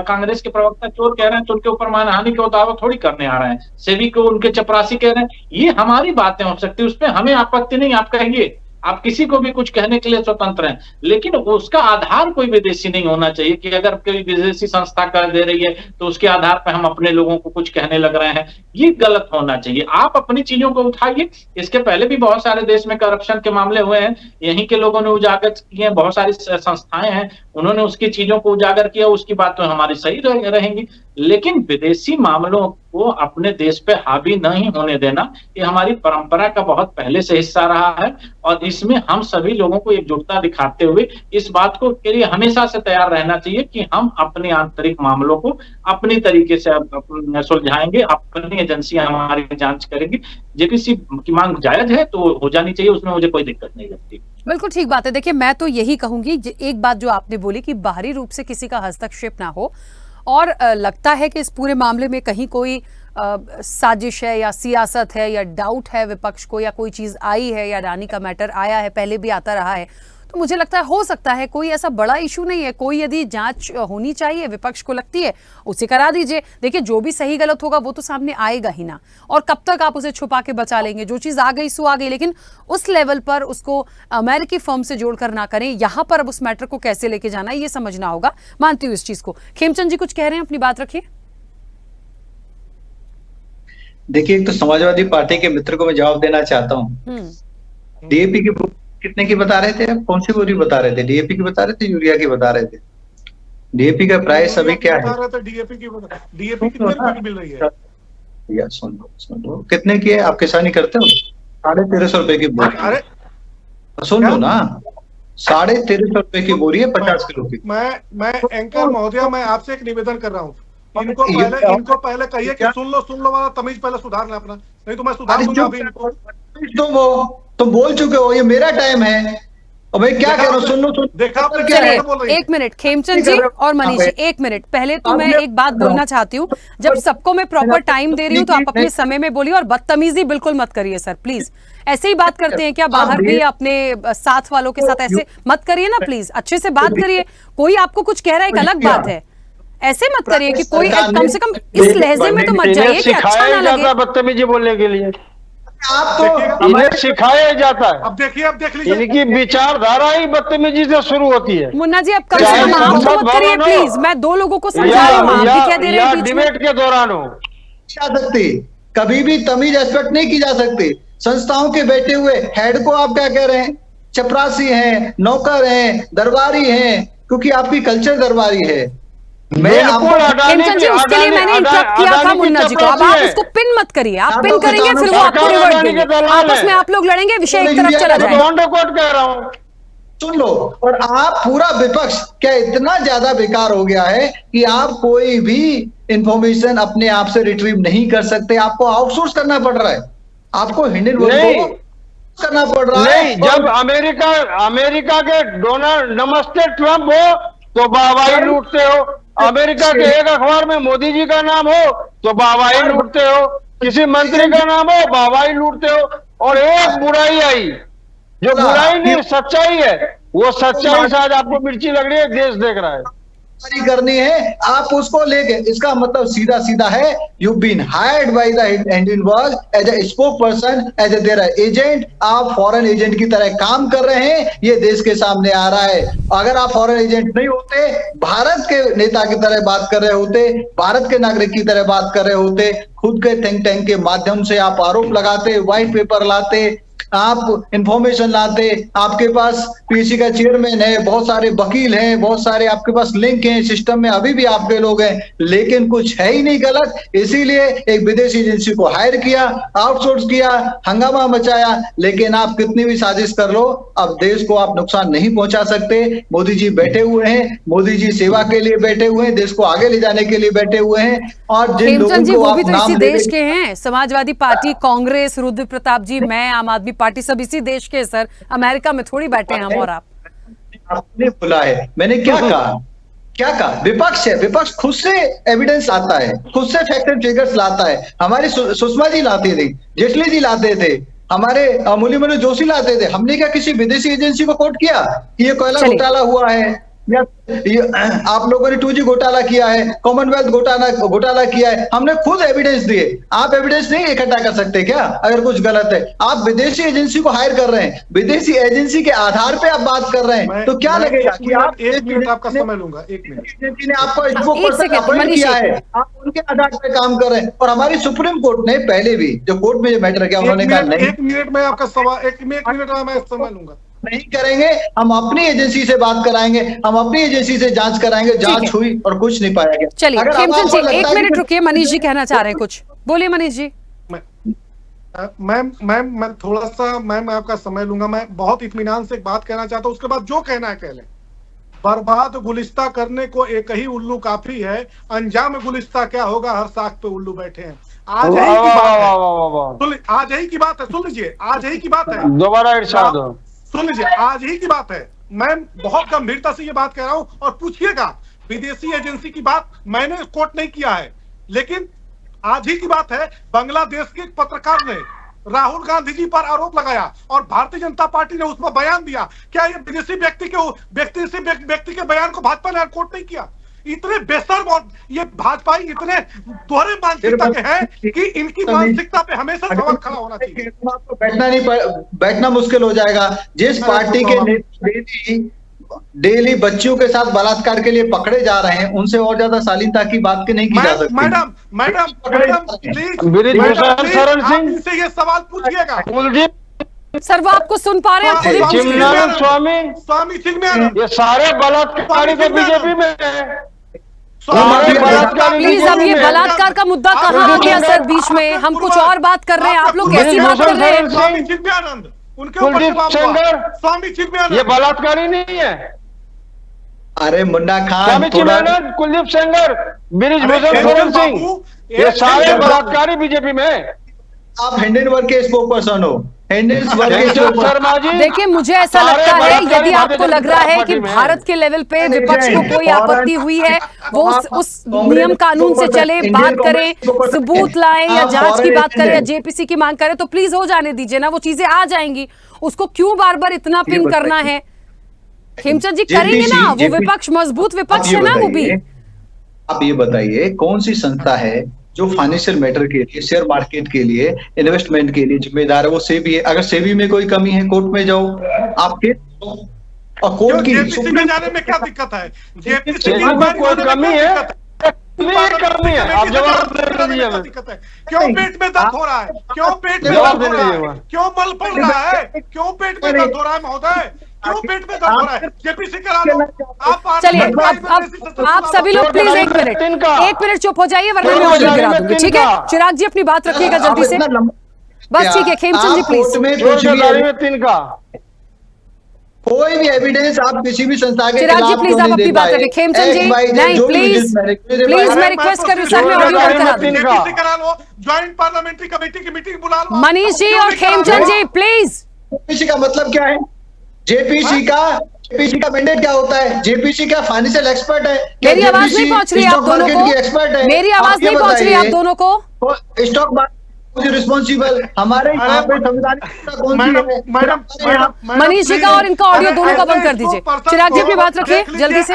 कांग्रेस के प्रवक्ता चोर कह रहे हैं तो उनके ऊपर मानहानि का दावा थोड़ी करने आ रहे हैं। सेबी को उनके चपरासी कह रहे हैं, ये हमारी बातें हो सकती है, उसमें हमें आपत्ति नहीं। आप कहेंगे आप किसी को भी कुछ कहने के लिए स्वतंत्र हैं, लेकिन उसका आधार कोई विदेशी नहीं होना चाहिए कि अगर कोई विदेशी संस्था कर दे रही है तो उसके आधार पर हम अपने लोगों को कुछ कहने लग रहे हैं। ये गलत होना चाहिए। आप अपनी चीजों को उठाइए। इसके पहले भी बहुत सारे देश में करप्शन के मामले हुए हैं, यहीं के लोगों ने उजागर किए हैं, बहुत सारी संस्थाएं हैं उन्होंने उसकी चीजों को उजागर किया, उसकी बात तो हमारी सही रहेंगी, लेकिन विदेशी मामलों को अपने देश पे हावी नहीं होने देना, ये हमारी परंपरा का बहुत पहले से हिस्सा रहा है और इसमें हम सभी लोगों को एकजुटता दिखाते हुए इस बात को के लिए हमेशा से तैयार रहना चाहिए कि हम अपने आंतरिक मामलों को अपनी तरीके से सुलझाएंगे, अपनी एजेंसियां हमारी जांच करेंगी। जेपीसी की मांग जायज है तो हो जानी चाहिए, उसमें मुझे कोई दिक्कत नहीं लगती। बिल्कुल ठीक बात है। देखिए मैं तो यही कहूंगी, एक बात जो आपने बोली कि बाहरी रूप से किसी का हस्तक्षेप ना हो, और लगता है कि इस पूरे मामले में कहीं कोई साजिश है या सियासत है या डाउट है विपक्ष को, या कोई चीज आई है या रानी का मैटर आया है, पहले भी आता रहा है, तो मुझे लगता है हो सकता है कोई ऐसा बड़ा इशू नहीं है। कोई यदि जांच होनी चाहिए विपक्ष को लगती है उसे करा दीजिए। देखिए जो भी सही गलत होगा वो तो सामने आएगा ही ना, और कब तक आप उसे छुपा के बचा लेंगे। जो चीज आ गई सो आ गई, लेकिन उस लेवल पर उसको अमेरिकी फर्म से जोड़कर ना करें। यहां पर अब उस मैटर को कैसे लेके जाना है ये समझना होगा। मानती हूँ इस चीज को। खेमचंद जी कुछ कह रहे हैं, अपनी बात रखिए। देखिए, एक तो समाजवादी पार्टी के मित्र को मैं जवाब देना चाहता हूँ। डीएपी की कितने की बता रहे थे आप? कौन सी बोरी बता रहे थे? डीएपी की बता रहे थे, यूरिया की बता रहे थे? डीएपी का प्राइस अभी क्या है? डीएपी कितने रुपए की मिल रही है? यार सुन लो कितने की है? आप किसानी करते हो? 1350 रुपए की बोरी। अरे सुन लो ना, 1350 रुपए की बोरी है, 50 किलो की। मैं एंकर महोदया, मैं आपसे एक निवेदन कर रहा हूँ, इनको पहले कहिए कि सुन लो वाला तमीज पहले सुधारना अपना, नहीं तो मैं सुधार दूंगा अभी इनको। तुम बोल चुके हो, ये मेरा टाइम है और मैं क्या कह रहा हूँ, सुन लो। देखा आपने क्या है? एक मिनट खेमचंद जी और मनीष जी, एक मिनट। पहले तो मैं एक बात बोलना चाहती हूँ, जब सबको मैं प्रॉपर टाइम दे रही हूँ तो आप अपने समय में बोलिए, और बदतमीजी बिल्कुल मत करिए सर प्लीज। ऐसे ही बात करते हैं क्या बाहर भी? अपने साथ वालों के साथ ऐसे मत करिए ना प्लीज, अच्छे से बात करिए। कोई आपको कुछ कह रहा है एक अलग बात है, ऐसे मत करिए कि कोई कम से कम इस लहजे में तो मत जाइए कि अच्छा ना लगे। बदतमीजी बोलने के लिए आप तो इन्हें सिखाया जाता है। अब देख लीजिए, इनकी विचारधारा ही बदतमीजी से शुरू होती है। मुन्ना जी अब कम से कम आप तो मत करिए प्लीज, मैं दो लोगों को समझा रही हूँ, आप भी कह दे रहे हैं बीच में। डिबेट के दौरान हो जा सकती, कभी भी तमीज एक्सपेक्ट नहीं की जा सकती। संस्थाओं के बैठे हुए हेड को आप क्या कह रहे हैं? चपरासी हैं, नौकर हैं, दरबारी हैं, क्योंकि आपकी कल्चर दरबारी है। खेमचंद जी उसके लिए मैंने इंटरप्ट किया था मुन्ना जी को, अब आप उसको पिन मत करिए। आप पिन करेंगे फिर वो आपको रिवर्ट देंगे, आपस में आप लोग लड़ेंगे, विषय एक तरफ चला जाएगा। सुन लो, और आप पूरा विपक्ष क्या इतना ज्यादा बेकार हो गया है कि आप कोई भी इंफॉर्मेशन अपने आप से रिट्रीव नहीं कर सकते, आपको आउटसोर्स करना पड़ रहा है, आपको हिंडनबर्ग को करना पड़ रहा है। जब अमेरिका के डोनाल्ड नमस्ते ट्रम्प हो तो वाहवाही लूटते हो, अमेरिका के एक अखबार में मोदी जी का नाम हो तो वाहवाही लूटते हो, किसी मंत्री का नाम हो वाहवाही लूटते हो, और एक बुराई आई जो बुराई नहीं सच्चाई है, वो सच्चाई शायद आपको मिर्ची लग रही है, देश देख रहा है, करनी है, आप उसको लेके, इसका मतलब सीधा सीधा है, you been hired by the Hindenburg as a spoke person, as a their agent. आप फॉरेन एजेंट की तरह काम कर रहे हैं, ये देश के सामने आ रहा है। अगर आप फॉरेन एजेंट नहीं होते, भारत के नेता की तरह बात कर रहे होते, भारत के नागरिक की तरह बात कर रहे होते, खुद के थिंक टैंक के माध्यम से आप आरोप लगाते, व्हाइट पेपर लाते, आप इंफॉर्मेशन लाते, आपके पास पीसी का चेयरमैन है, बहुत सारे वकील हैं, बहुत सारे आपके पास लिंक हैं सिस्टम में, अभी भी आपके लोग हैं, लेकिन कुछ है ही नहीं गलत, इसीलिए एक विदेशी एजेंसी को हायर किया, आउटसोर्स किया, हंगामा मचाया। लेकिन आप कितनी भी साजिश कर लो, अब देश को आप नुकसान नहीं पहुंचा सकते। मोदी जी बैठे हुए हैं, मोदी जी सेवा के लिए बैठे हुए हैं, देश को आगे ले जाने के लिए बैठे हुए हैं। और जिन लोगों को वो भी तो इसी देश के हैं, समाजवादी पार्टी, कांग्रेस, रुद्र प्रताप जी, मैं, आम आदमी पार्टी, सब इसी देश के सर। अमेरिका में थोड़ी बैठे हैं हम और आप। आपने बोला है, मैंने क्या कहा? विपक्ष है, विपक्ष खुद से एविडेंस लाता है, खुद से फैक्ट एंड फिगर्स लाता है। हमारी सुषमा जी लाती थी, जेटली जी लाते थे, हमारे मुरली मनोहर जोशी लाते थे। हमने क्या किसी विदेशी एजेंसी को कोट किया कि ये कोयला घोटाला हुआ है? आप लोगों ने 2G घोटाला किया है, कॉमनवेल्थ घोटाला किया है, हमने खुद एविडेंस दिए। आप एविडेंस नहीं इकट्ठा कर सकते क्या? अगर कुछ गलत है, आप विदेशी एजेंसी को हायर कर रहे हैं, विदेशी एजेंसी के आधार पे आप बात कर रहे हैं, तो क्या लगेगा कि आप एक मिनट आपका समय लूंगा, 1 मिनट। एजेंसी ने आपको अपॉइंट किया है, आप उनके आधार पे काम कर रहे हैं। और हमारी सुप्रीम कोर्ट ने पहले भी जो कोर्ट में जो मैटर किया, उन्होंने कहा नहीं, 1 मिनट में आपका सवाल, 1 मिनट मैं समय लूंगा। नहीं करेंगे, हम अपनी एजेंसी से बात कराएंगे, हम अपनी एजेंसी से जांच कराएंगे। जांच हुई और कुछ नहीं पाया गया। चलिए खेमचंद जी 1 मिनट रुकिए, मनीष जी कहना चाह रहे हैं कुछ, बोलिए मनीष जी। मैं थोड़ा सा मैम आपका समय लूंगा। मैं बहुत इत्मीनान से एक बात कहना चाहता हूं, उसके बाद जो कहना है कह लें। बर्बाद गुलिस्ता करने को एक ही उल्लू काफी है, अंजाम गुलिस्ता क्या होगा, हर साख पे उल्लू बैठे हैं। आज यही की बात है, आज यही की बात है, सुन लीजिए, आज यही की बात है, दोबारा इरशाद सुन लीजिए, आज ही की बात है। मैं बहुत गंभीरता से ये बात कह रहा हूं, और पूछिएगा विदेशी एजेंसी की बात मैंने कोट नहीं किया है, लेकिन आज ही की बात है। बांग्लादेश के एक पत्रकार ने राहुल गांधी जी पर आरोप लगाया और भारतीय जनता पार्टी ने उसमें बयान दिया। क्या ये विदेशी व्यक्ति के बयान को भाजपा ने कोट नहीं किया? इतने बेशर्म और ये भाजपाई इतने दोहरे मानसिकता के हैं कि इनकी मानसिकता पे हमेशा सवाल खड़ा होना चाहिए। बैठना मुश्किल हो जाएगा। जिस पार्टी के डेली बच्चियों के साथ बलात्कार के लिए पकड़े जा रहे हैं, उनसे और ज्यादा शालीनता की बात नहीं की जा सकती। मैडम प्लीज से ये सवाल पूछिएगा। सर वो आपको सुन पा रहे हैं? स्वामी चिन्मयानंद, ये सारे बलात्कारी तो बीजेपी में है। प्लीज अब ये बलात्कार का मुद्दा कहाँ आ गया सर बीच में? हम कुछ और बात कर रहे हैं, आप लोग कैसी बात कर रहे हैं? स्वामी चिन्मयानंद, उनके कुलदीप सेंगर, स्वामी चिन्मयानंद, ये बलात्कारी नहीं है। अरे मुन्ना खान, स्वामी चिन्मयानंद, कुलदीप सेंगर, बृजभूषण शरण सिंह, ये सारे बलात्कारी बीजेपी में है। आप हिंडनबर्ग के स्पोक पर्सन हो। शर्मा जी, देखिए मुझे ऐसा लगता है, यदि आपको लग रहा है कि भारत के लेवल पे विपक्ष को कोई आपत्ति हुई है, वो उस नियम कानून से चले, बात करें, सबूत लाएं या जांच की बात करें या जेपीसी की मांग करें, तो प्लीज हो जाने दीजिए ना, वो चीजें आ जाएंगी। उसको क्यों बार बार इतना पिन करना है? खेमचंद जी करेंगे ना, वो विपक्ष मजबूत विपक्ष है ना वो भी। आप ये बताइए कौन सी संस्था है जो फाइनेंशियल मैटर के लिए, शेयर मार्केट के लिए, इन्वेस्टमेंट के लिए जिम्मेदार है? वो सेबी है। अगर सेबी में कोई कमी है, कोर्ट में जाओ, आपके और कोर्ट की जेपीसी में जाने में क्या दिक्कत है? जेपीसी में कोई कमी है? आप जवाब दे दीजिए। क्यों पेट में दर्द हो रहा है? क्यों पेट में दर्द हो रहा है? क्यों मल पड़ रहा है? क्यों पेट में दर्द हो रहा है महोदय? क्यों पेट में दर्द हो रहा है? जेपीसी करा लो। चलिए अब आप सभी लोग प्लीज 1 मिनट चुप हो जाइए, वरना मैं ऑडियो गिरा दूंगी। ठीक है, चिराग जी अपनी बात रखिएगा जल्दी से, बस ठीक है। खेमचंद जी प्लीज, कोई भी एविडेंस आप किसी भी संस्था के चिराग जी प्लीज आप अपनी बात रखिए। खेमचंद जी नहीं, प्लीज मैं रिक्वेस्ट कर रही हूँ सर, मैं ऑडियो बंद करा दूंगी। करा लो, ज्वाइंट पार्लियामेंट्री कमेटी की मीटिंग बुला लो। मनीष जी और खेमचंद जी प्लीज। जेपीसी का मतलब क्या है? जेपीसी का मैंडेट क्या होता है? जेपीसी क्या फाइनेंशियल एक्सपर्ट है? मेरी आवाज नहीं पहुंच रही आप दोनों को? एक्सपर्ट है? मेरी आवाज नहीं पहुंच रही आप दोनों को? स्टॉक मार्केट रिस्पॉन्सिबल हमारे यहाँ पे संविधान मैडम मनीष जी का और इनका ऑडियो दोनों का बंद कर दीजिए। चिराग जी अपनी बात रखिए जल्दी से।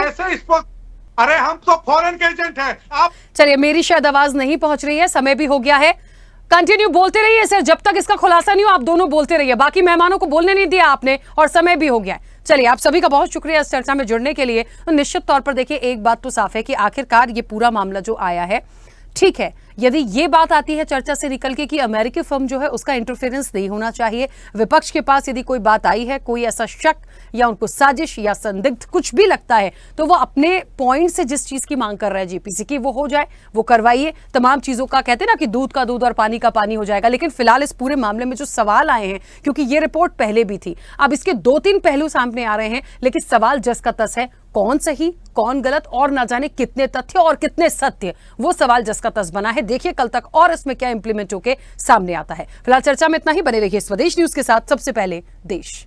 अरे हम तो फॉरेन के एजेंट हैं। आप चलिए, मेरी शायद आवाज नहीं पहुंच रही है, समय भी हो गया है। कंटिन्यू बोलते रहिए सर, जब तक इसका खुलासा नहीं हो आप दोनों बोलते रहिए। बाकी मेहमानों को बोलने नहीं दिया आपने और समय भी हो गया है। चलिए, आप सभी का बहुत शुक्रिया इस चर्चा में जुड़ने के लिए। तो निश्चित तौर पर देखिए, एक बात तो साफ है कि आखिरकार ये पूरा मामला जो आया है, ठीक है, यदि ये बात आती है चर्चा से निकल के कि अमेरिकी फर्म जो है उसका इंटरफेरेंस नहीं होना चाहिए, विपक्ष के पास यदि कोई बात आई है, कोई ऐसा शक या उनको साजिश या संदिग्ध कुछ भी लगता है, तो वो अपने पॉइंट से जिस चीज की मांग कर रहा है जेपीसी की, वो हो जाए, वो करवाइए। तमाम चीजों का कहते हैं ना कि दूध का दूध और पानी का पानी हो जाएगा। लेकिन फिलहाल इस पूरे मामले में जो सवाल आए हैं, क्योंकि ये रिपोर्ट पहले भी थी, अब इसके 2-3 पहलू सामने आ रहे हैं, लेकिन सवाल जस का तस है, कौन सही कौन गलत और ना जाने कितने तथ्य और कितने सत्य, वो सवाल जस का तस बना है। देखिए कल तक और इसमें क्या इंप्लीमेंट होके सामने आता है। फिलहाल चर्चा में इतना ही। बने रहिए स्वदेश न्यूज के साथ। सबसे पहले देश।